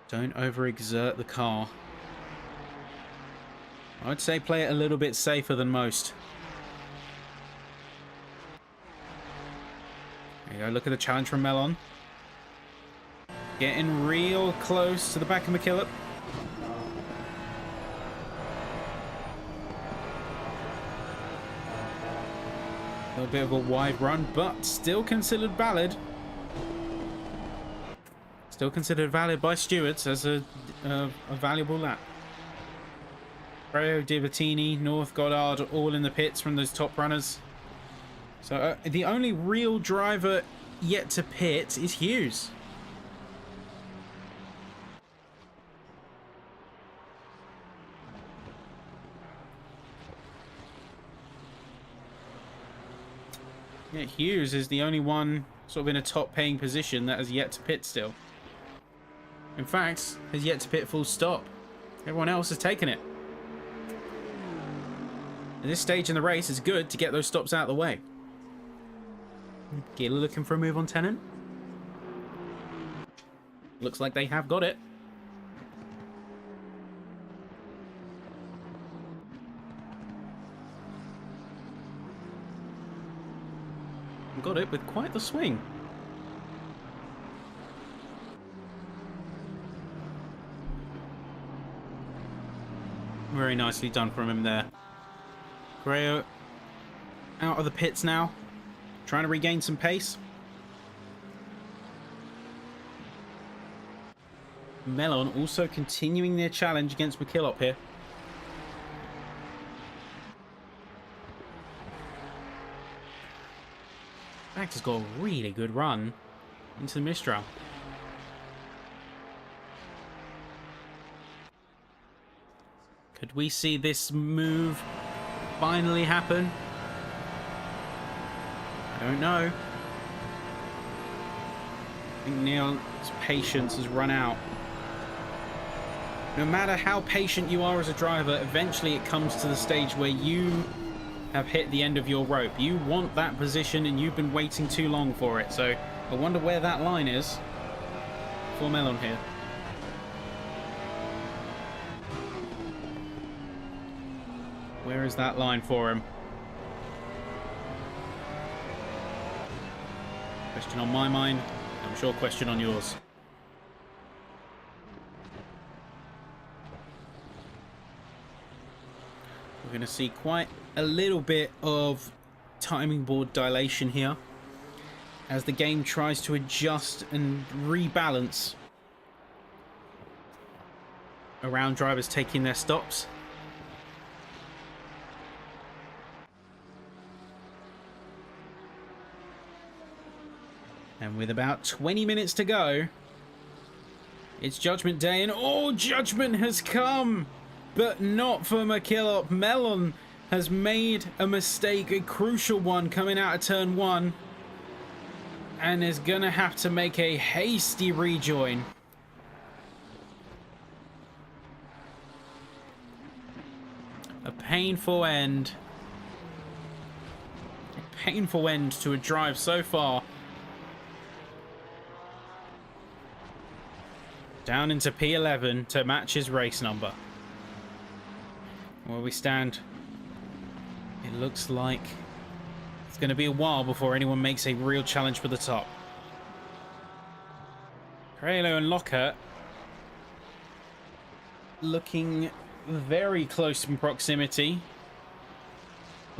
Don't overexert the car. I would say play it a little bit safer than most. There you go, look at the challenge from Melon. Getting real close to the back of McKillop. A little bit of a wide run, but still considered valid. Still considered valid by stewards as a valuable lap. Breo, Divatini, North, Goddard, all in the pits from those top runners. So the only real driver yet to pit is Hughes. Yeah, Hughes is the only one sort of in a top paying position that has yet to pit still. In fact, has yet to pit full stop. Everyone else has taken it. At this stage in the race, it's good to get those stops out of the way. Gila looking for a move on Tennant. Looks like they have got it. Got it with quite the swing. Very nicely done from him there. Greo out of the pits now, trying to regain some pace. Melon also continuing their challenge against McKillop here. Max has got a really good run into the Mistral. we see this move finally happen? I don't know. I think Neil's patience has run out. No matter how patient you are as a driver, eventually it comes to the stage where you have hit the end of your rope. You want that position and you've been waiting too long for it. So I wonder where that line is for Melon here. Where is that line for him? Question on my mind. I'm sure question on yours. We're going to see quite a little bit of timing board dilation here as the game tries to adjust and rebalance around drivers taking their stops. And with about 20 minutes to go, it's Judgment Day, and oh, judgment has come! But not for McKillop. Melon has made a mistake, a crucial one, coming out of turn 1, and is gonna have to make a hasty rejoin. A painful end. A painful end to a drive so far. Down into P11 to match his race number. Where we stand, it looks like it's going to be a while before anyone makes a real challenge for the top. Craylo and Lockhart looking very close in proximity.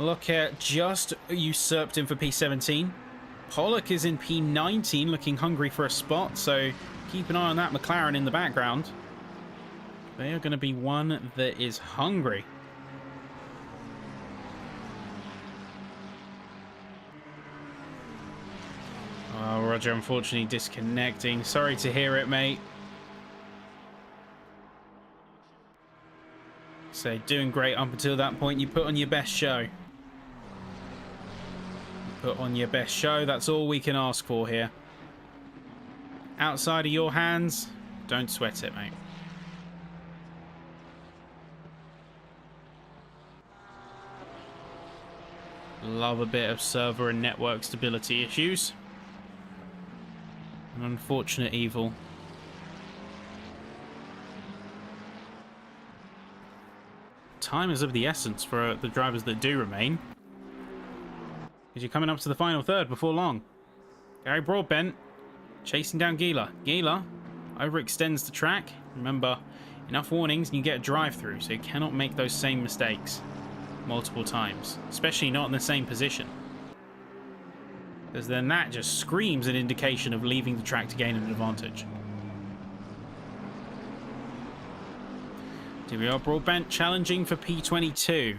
Lockhart just usurped him for P17. Pollock is in P19, looking hungry for a spot, so keep an eye on that McLaren in the background. They are going to be one that is hungry. Oh, Roger, unfortunately disconnecting. Sorry to hear it, mate. So, doing great up until that point. You put on your best show. You put on your best show. That's all we can ask for here. Outside of your hands, don't sweat it, mate. Love a bit of server and network stability issues. An unfortunate evil. Time is of the essence for the drivers that do remain, because you're coming up to the final third before long. Gary Broadbent chasing down Gila. Gila overextends the track. Remember, enough warnings and you get a drive-through, so you cannot make those same mistakes multiple times, especially not in the same position, because then that just screams an indication of leaving the track to gain an advantage. Here we are, Broadbent challenging for P22.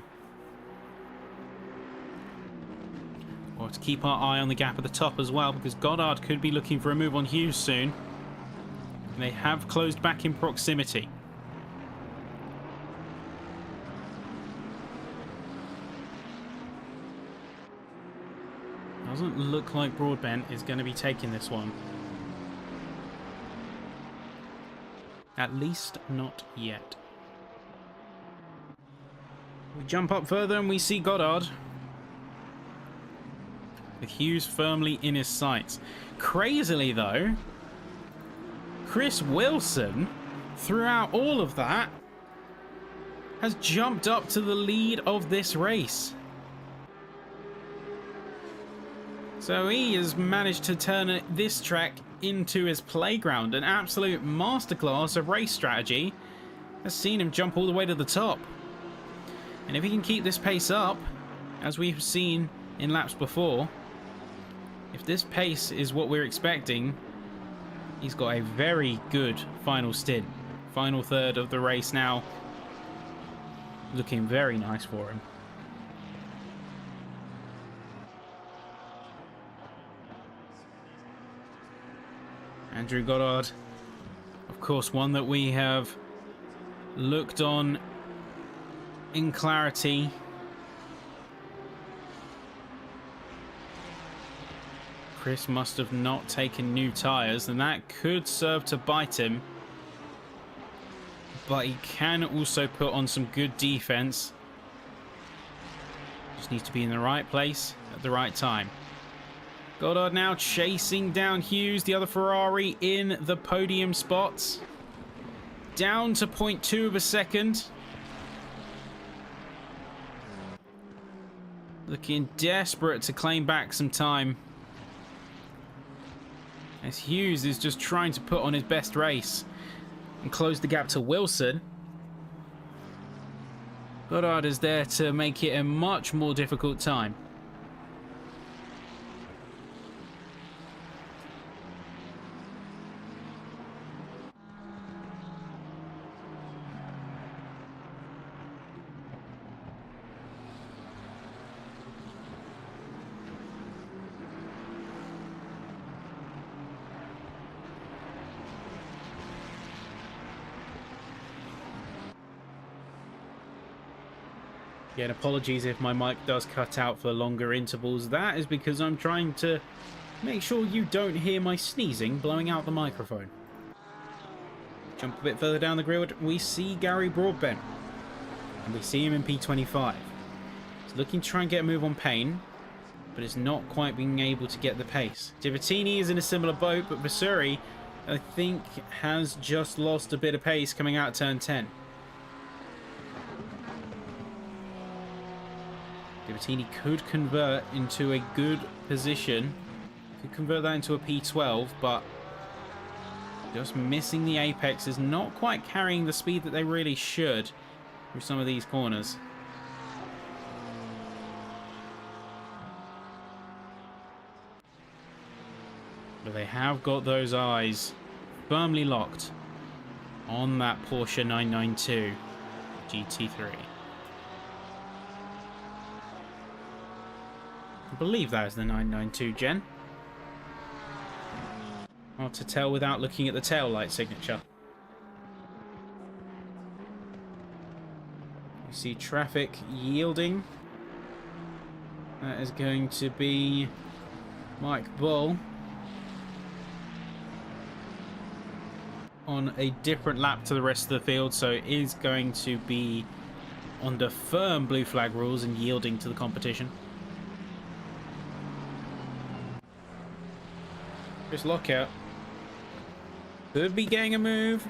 Or to keep our eye on the gap at the top as well, because Goddard could be looking for a move on Hughes soon. And they have closed back in proximity. Doesn't look like Broadbent is going to be taking this one. At least not yet. We jump up further and we see Goddard, with Hughes firmly in his sights. Crazily though, Chris Wilson, throughout all of that, has jumped up to the lead of this race. So he has managed to turn this track into his playground. An absolute masterclass of race strategy has seen him jump all the way to the top. And if he can keep this pace up, as we've seen in laps before, if this pace is what we're expecting, he's got a very good final stint. Final third of the race now, looking very nice for him. Andrew Goddard, of course, one that we have looked on in clarity. Chris must have not taken new tyres, and that could serve to bite him. But he can also put on some good defense. Just needs to be in the right place at the right time. Goddard now chasing down Hughes, the other Ferrari in the podium spots. Down to 0.2 of a second. Looking desperate to claim back some time. As Hughes is just trying to put on his best race and close the gap to Wilson. Goddard is there to make it a much more difficult time. Again, apologies if my mic does cut out for longer intervals. That is because I'm trying to make sure you don't hear my sneezing blowing out the microphone. Jump a bit further down the grid, we see Gary Broadbent. And we see him in P25. He's looking to try and get a move on Payne, but is not quite being able to get the pace. Divatini is in a similar boat, but Vasuri, I think, has just lost a bit of pace coming out of turn 10. Divatini could convert into a good position. Could convert that into a P12, but just missing the apex is not quite carrying the speed that they really should through some of these corners. But they have got those eyes firmly locked on that Porsche 992 GT3. I believe that is the 992 gen. Hard to tell without looking at the tail light signature. You see traffic yielding. That is going to be Mike Bull on a different lap to the rest of the field, so it is going to be under firm blue flag rules and yielding to the competition. Chris Lockout could be getting a move.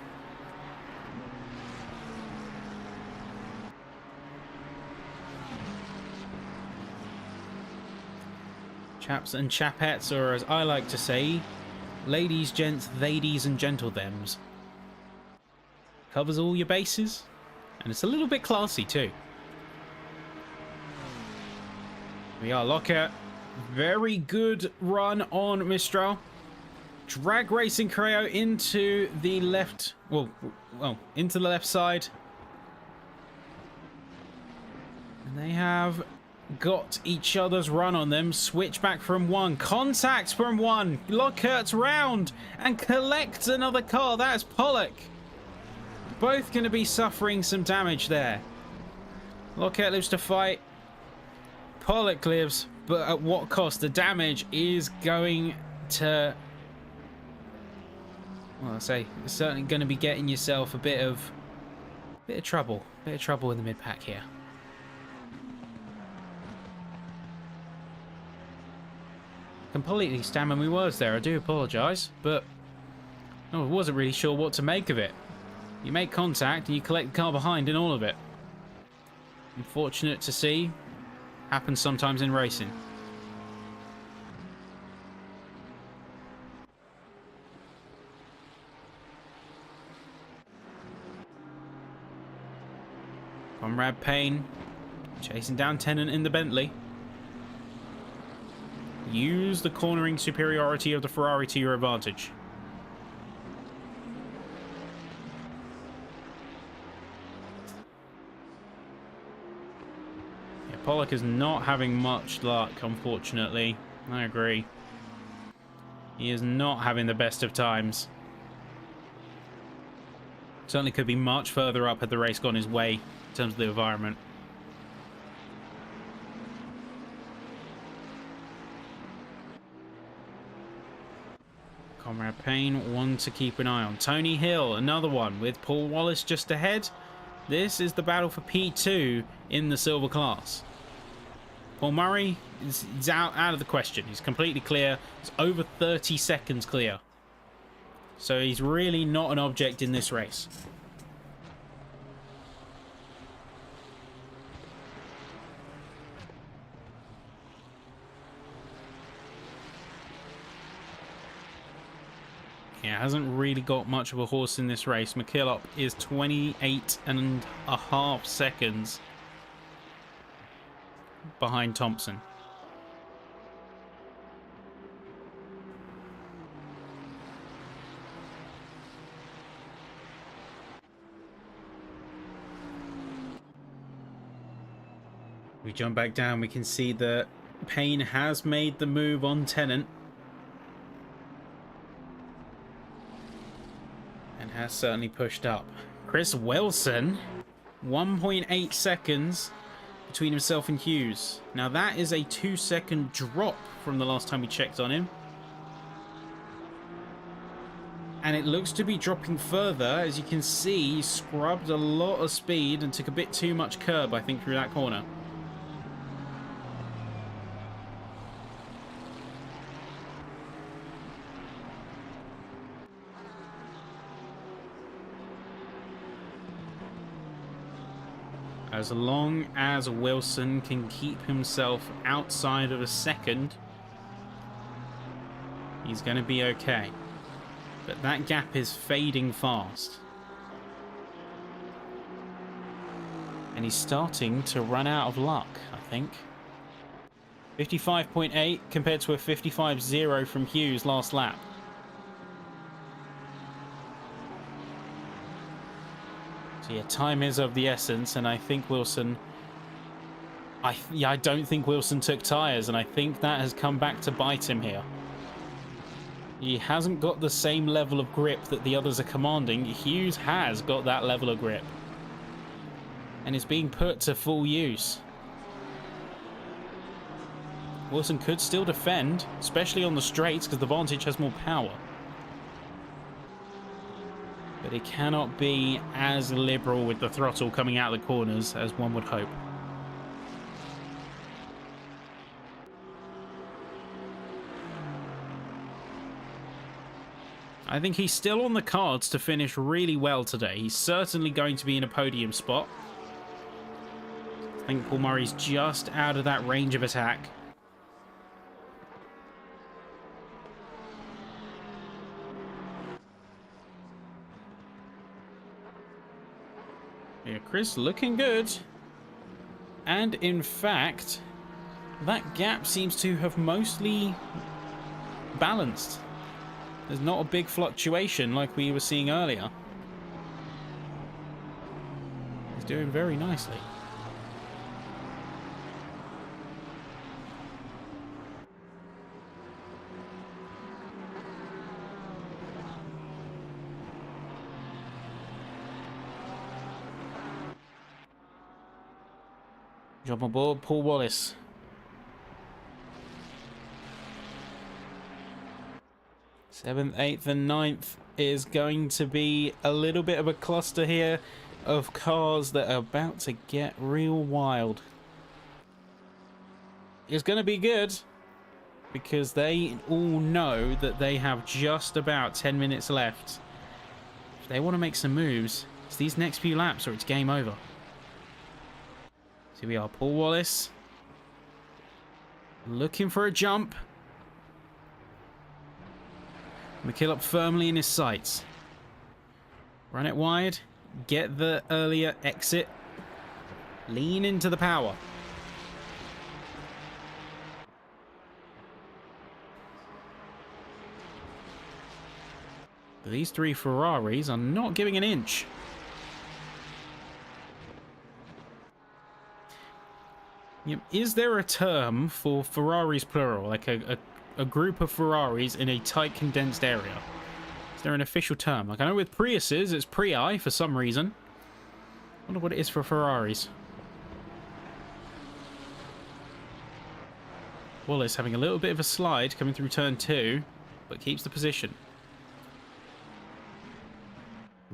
Chaps and chapettes, or as I like to say, ladies, gents, ladies and gentle thems. Covers all your bases, and it's a little bit classy too. We are Lockout. Very good run on Mistral. Drag racing Creo into the left, well, into the left side. And they have got each other's run on them. Switch back from one. Contact from one. Lockhart's round and collects another car. That's Pollock. Both going to be suffering some damage there. Lockhart lives to fight. Pollock lives, but at what cost? The damage is going to... well, I say, it's certainly going to be getting yourself a bit of trouble. Bit of trouble in the mid-pack here. Completely stammer my words there. I do apologise, but I wasn't really sure what to make of it. You make contact and you collect the car behind in all of it. Unfortunate to see. Happens sometimes in racing. Conrad Payne chasing down Tennant in the Bentley. Use the cornering superiority of the Ferrari to your advantage. Yeah, Pollock is not having much luck, unfortunately. I agree. He is not having the best of times. Certainly could be much further up had the race gone his way in terms of the environment. Conrad Payne, one to keep an eye on. Tony Hill, another one with Paul Wallace just ahead. This is the battle for P2 in the silver class. Paul Murray is out of the question. He's completely clear. It's over 30 seconds clear. So he's really not an object in this race. Yeah, hasn't really got much of a horse in this race. McKillop is 28.5 seconds behind Thompson. We jump back down, we can see that Payne has made the move on Tennant. And has certainly pushed up. Chris Wilson, 1.8 seconds between himself and Hughes. Now that is a 2-second drop from the last time we checked on him. And it looks to be dropping further. As you can see, he scrubbed a lot of speed and took a bit too much curb, I think, through that corner. As long as Wilson can keep himself outside of a second, he's going to be okay. But that gap is fading fast. And he's starting to run out of luck, I think. 55.8 compared to a 55.0 from Hughes last lap. So yeah, time is of the essence, and I think Wilson... I don't think Wilson took tyres, and I think that has come back to bite him here. He hasn't got the same level of grip that the others are commanding. Hughes has got that level of grip. And is being put to full use. Wilson could still defend, especially on the straights, because the Vantage has more power. But it cannot be as liberal with the throttle coming out of the corners as one would hope. I think he's still on the cards to finish really well today. He's certainly going to be in a podium spot. I think Paul Murray's just out of that range of attack. Yeah, Chris looking good. And in fact, that gap seems to have mostly balanced. There's not a big fluctuation like we were seeing earlier. He's doing very nicely. Jump on board, Paul Wallace. 7th, 8th and 9th is going to be a little bit of a cluster here of cars that are about to get real wild. It's going to be good because they all know that they have just about 10 minutes left. If they want to make some moves, it's these next few laps or it's game over. So we are, Paul Wallace looking for a jump. McKillop firmly in his sights. Run it wide. Get the earlier exit. Lean into the power. These three Ferraris are not giving an inch. Is there a term for Ferraris plural, like a group of Ferraris in a tight condensed area? Is there an official term? Like I know with Priuses it's Prii for some reason. I wonder what it is for Ferraris. Wallace having a little bit of a slide coming through turn 2, but keeps the position.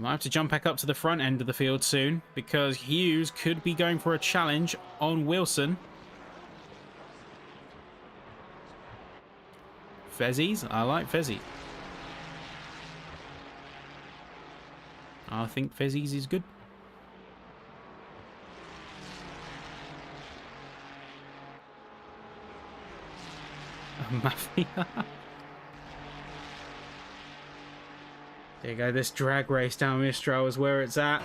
Might have to jump back up to the front end of the field soon, because Hughes could be going for a challenge on Wilson. Fezzies? I like Fezzy. I think Fezzies is good. Mafia. There you go. This drag race down Mistral is where it's at.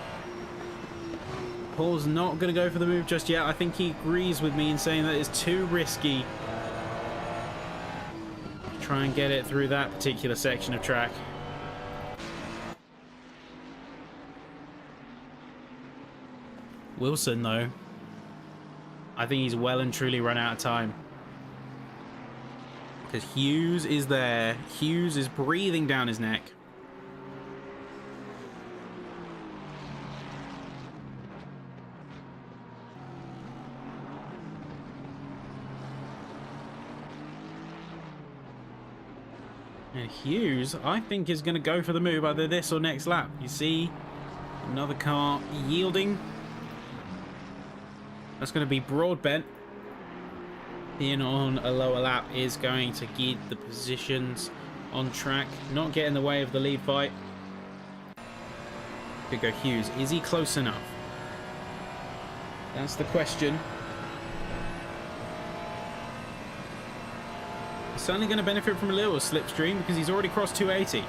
Paul's not going to go for the move just yet. I think he agrees with me in saying that it's too risky to try and get it through that particular section of track. Wilson, though, I think he's well and truly run out of time. Because Hughes is there. Hughes is breathing down his neck. And Hughes, I think, is going to go for the move either this or next lap. You see, another car yielding. That's going to be Broadbent. Being on a lower lap is going to guide the positions on track, not get in the way of the lead fight. Could go Hughes. Is he close enough? That's the question. He's certainly going to benefit from a little slipstream because he's already crossed 280,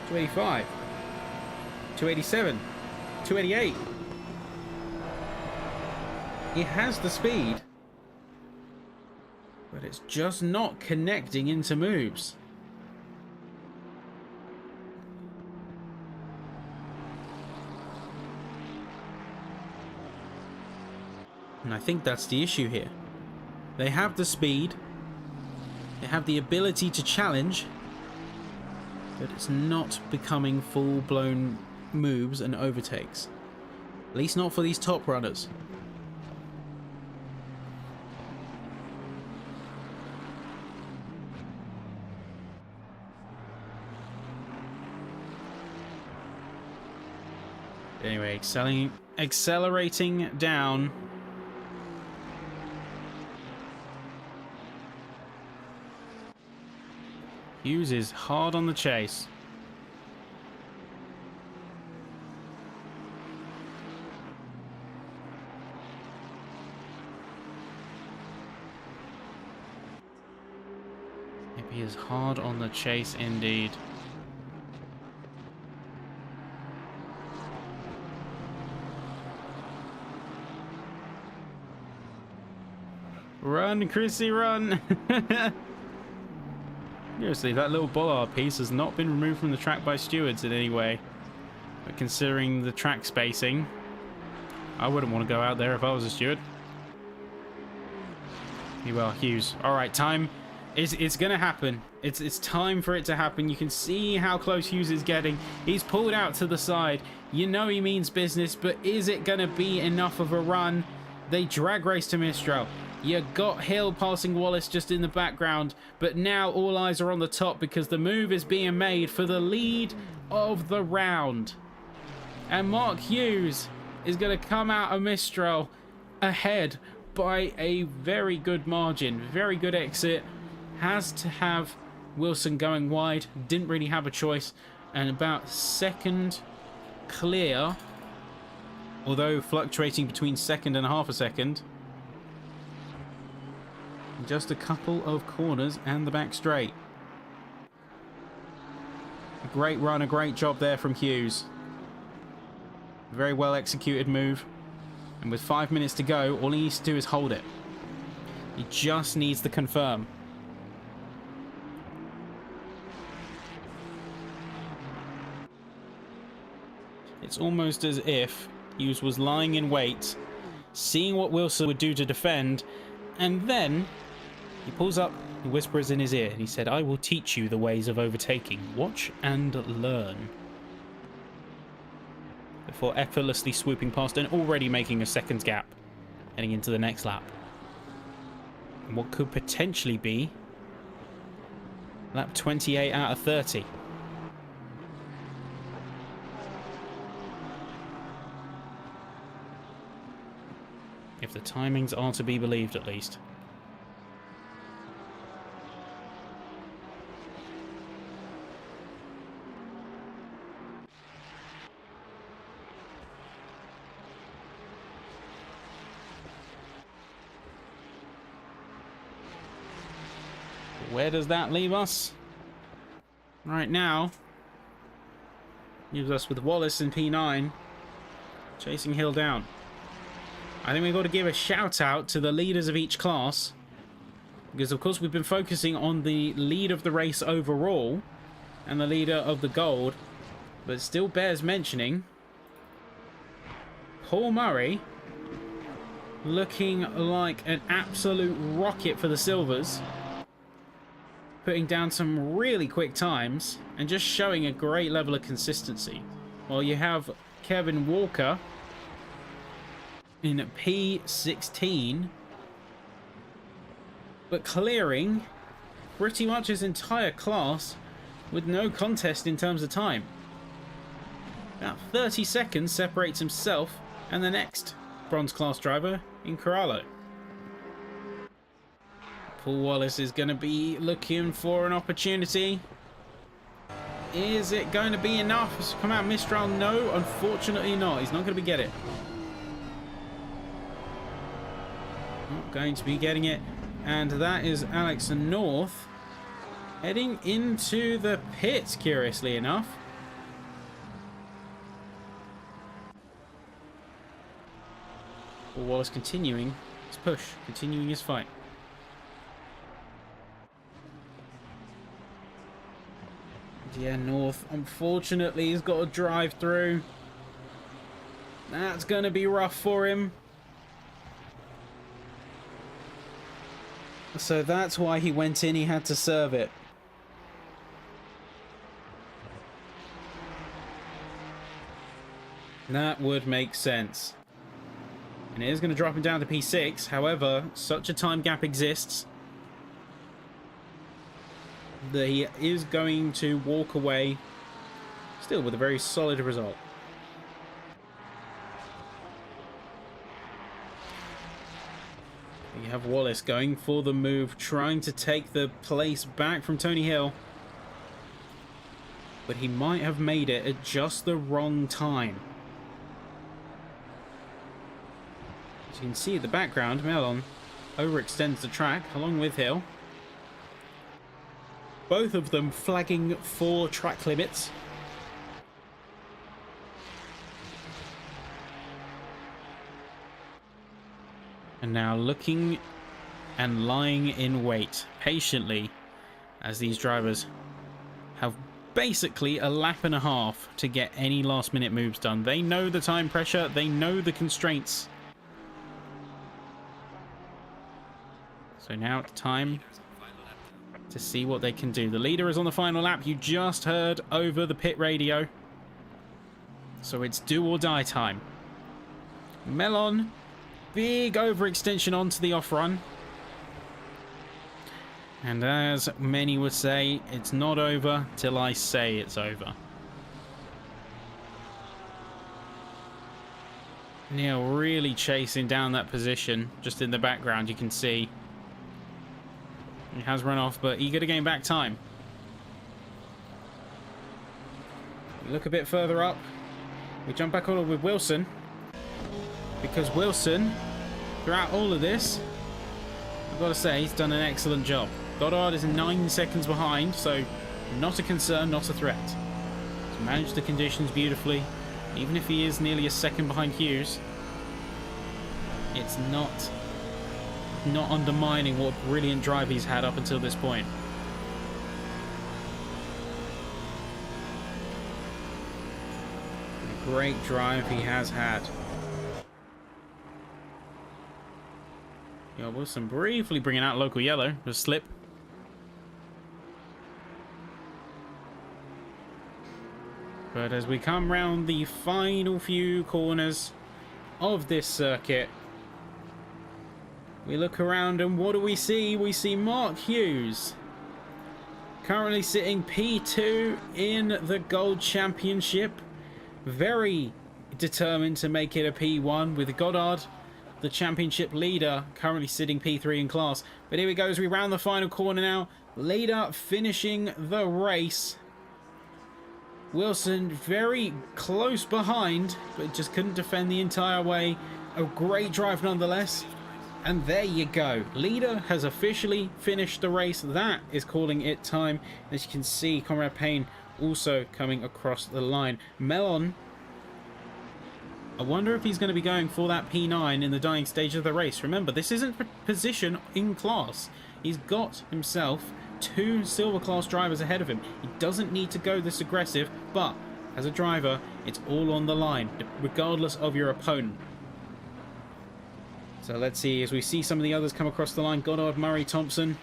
285, 287, 288. He has the speed, but it's just not connecting into moves. And I think that's the issue here. They have the speed, they have the ability to challenge, but it's not becoming full-blown moves and overtakes. At least not for these top runners. Anyway, accelerating down. Hughes is hard on the chase. He is hard on the chase indeed. Run, Chrissy, run! Seriously, that little bollard piece has not been removed from the track by stewards in any way. But considering the track spacing, I wouldn't want to go out there if I was a steward. Well, Hughes. Alright, time. It's going to happen. It's time for it to happen. You can see how close Hughes is getting. He's pulled out to the side. You know he means business, but is it going to be enough of a run? They drag race to Mistral. You got Hill passing Wallace just in the background, but now all eyes are on the top because the move is being made for the lead of the round. And Mark Hughes is going to come out of Mistral ahead by a very good margin. Very good exit. Has to have Wilson going wide. Didn't really have a choice. And about second clear, although fluctuating between second and half a second. Just a couple of corners and the back straight. A great run, a great job there from Hughes. Very well executed move. And with 5 minutes to go, all he needs to do is hold it. He just needs to confirm. It's almost as if Hughes was lying in wait, seeing what Wilson would do to defend, and then he pulls up and whispers in his ear, and he said, "I will teach you the ways of overtaking. Watch and learn." Before effortlessly swooping past and already making a second's gap, heading into the next lap. And what could potentially be lap 28 out of 30. If the timings are to be believed, at least. Where does that leave us? Right now, leaves us with Wallace in P9, chasing Hill down. I think we've got to give a shout out to the leaders of each class, because of course we've been focusing on the lead of the race overall and the leader of the gold, but it still bears mentioning Paul Murray looking like an absolute rocket for the silvers, putting down some really quick times and just showing a great level of consistency. While you have Kevin Walker in P16, but clearing pretty much his entire class with no contest in terms of time. About 30 seconds separates himself and the next bronze class driver in Corallo. Paul Wallace is going to be looking for an opportunity. Is it going to be enough to come out Mistral? No, unfortunately not. He's not going to be getting it. Not going to be getting it. And that is Alex North heading into the pits, curiously enough. Paul Wallace continuing his push, continuing his fight. Yeah, North, unfortunately, he's got to drive through. That's going to be rough for him. So that's why he went in. He had to serve it. That would make sense. And it is going to drop him down to P6. However, such a time gap exists that he is going to walk away still with a very solid result. You have Wallace going for the move, trying to take the place back from Tony Hill, but he might have made it at just the wrong time. As you can see in the background, Melon overextends the track along with Hill. Both of them flagging for track limits. And now looking and lying in wait patiently as these drivers have basically a lap and a half to get any last minute moves done. They know the time pressure, they know the constraints. So now it's time to see what they can do. The leader is on the final lap. You just heard over the pit radio. So it's do or die time. Melon, big overextension onto the off run. And as many would say, it's not over till I say it's over. Neil really chasing down that position. Just in the background you can see he has run off, but eager to gain back time. We look a bit further up. We jump back on with Wilson, because Wilson, throughout all of this, I've got to say, he's done an excellent job. Goddard is 9 seconds behind, so not a concern, not a threat. He's managed the conditions beautifully. Even if he is nearly a second behind Hughes, it's not undermining what a brilliant drive he's had up until this point. A great drive he has had. Yeah, Wilson briefly bringing out local yellow, a slip. But as we come round the final few corners of this circuit, we look around and what do we see? We see Mark Hughes, currently sitting P2 in the Gold Championship. Very determined to make it a P1, with Goddard the championship leader, currently sitting P3 in class. But here we go as we round the final corner now. Leader finishing the race. Wilson very close behind, but just couldn't defend the entire way. A great drive nonetheless. And there you go. Leader has officially finished the race. That is calling it time. As you can see, Conrad Payne also coming across the line. Melon, I wonder if he's going to be going for that P9 in the dying stage of the race. Remember, this isn't position in class. He's got himself 2 silver class drivers ahead of him. He doesn't need to go this aggressive, but as a driver, it's all on the line, regardless of your opponent. So let's see, as we see some of the others come across the line. Goddard, Murray, Thompson.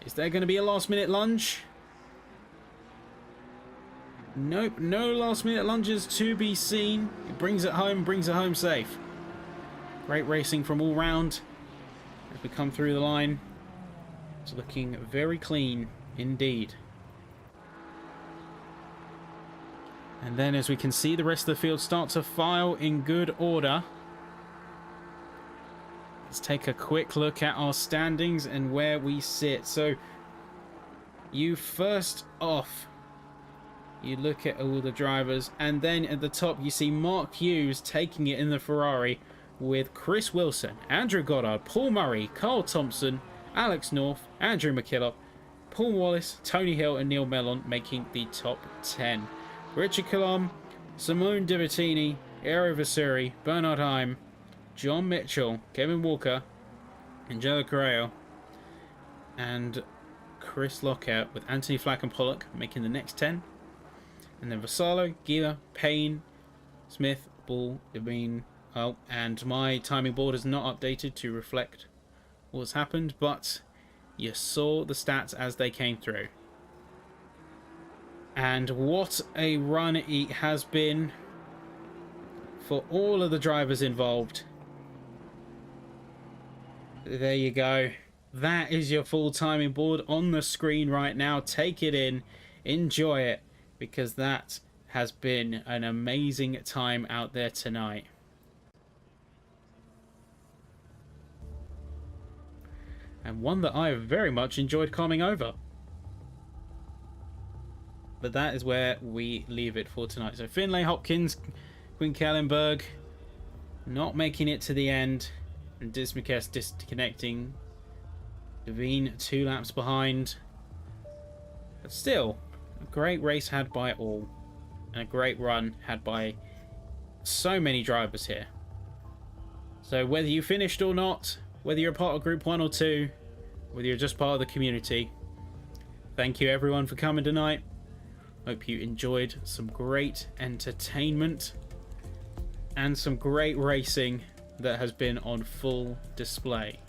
Is there going to be a last minute lunge? Nope, no last minute lunges to be seen. He brings it home safe. Great racing from all round as we come through the line. It's looking very clean indeed. And then as we can see, the rest of the field start to file in good order. Let's take a quick look at our standings and where we sit. So you first off, you look at all the drivers, and then at the top you see Mark Hughes taking it in the Ferrari with Chris Wilson, Andrew Goddard, Paul Murray, Carl Thompson, Alex North, Andrew McKillop, Paul Wallace, Tony Hill and Neil Mellon making the top 10. Richard Colomb, Simone Dibertini, Aero Vasuri, Bernard Heim, John Mitchell, Kevin Walker, Angelo Correa, and Chris Lockout with Anthony Flack and Pollock making the next 10. And then Vassallo, Gila, Payne, Smith, Ball, Devine. Oh, and my timing board is not updated to reflect what's happened, but you saw the stats as they came through. And what a run it has been for all of the drivers involved. There you go. That is your full timing board on the screen right now. Take it in, enjoy it, because that has been an amazing time out there tonight. And one that I have very much enjoyed coming over. But that is where we leave it for tonight. So Finlay, Hopkins, Quinn Kellenberg not making it to the end. And Dismukes disconnecting. Devine 2 laps behind. But still, a great race had by all. And a great run had by so many drivers here. So whether you finished or not, whether you're a part of Group 1 or 2, whether you're just part of the community, thank you everyone for coming tonight. Hope you enjoyed some great entertainment and some great racing that has been on full display.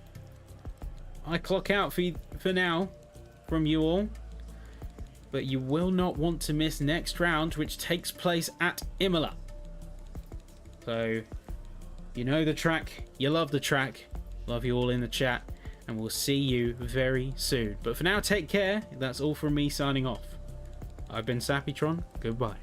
I clock out for now from you all, but you will not want to miss next round, which takes place at Imola. So you know the track, you love the track, love you all in the chat, and we'll see you very soon. But for now, take care. That's all from me signing off. I've been Sappytron. Goodbye.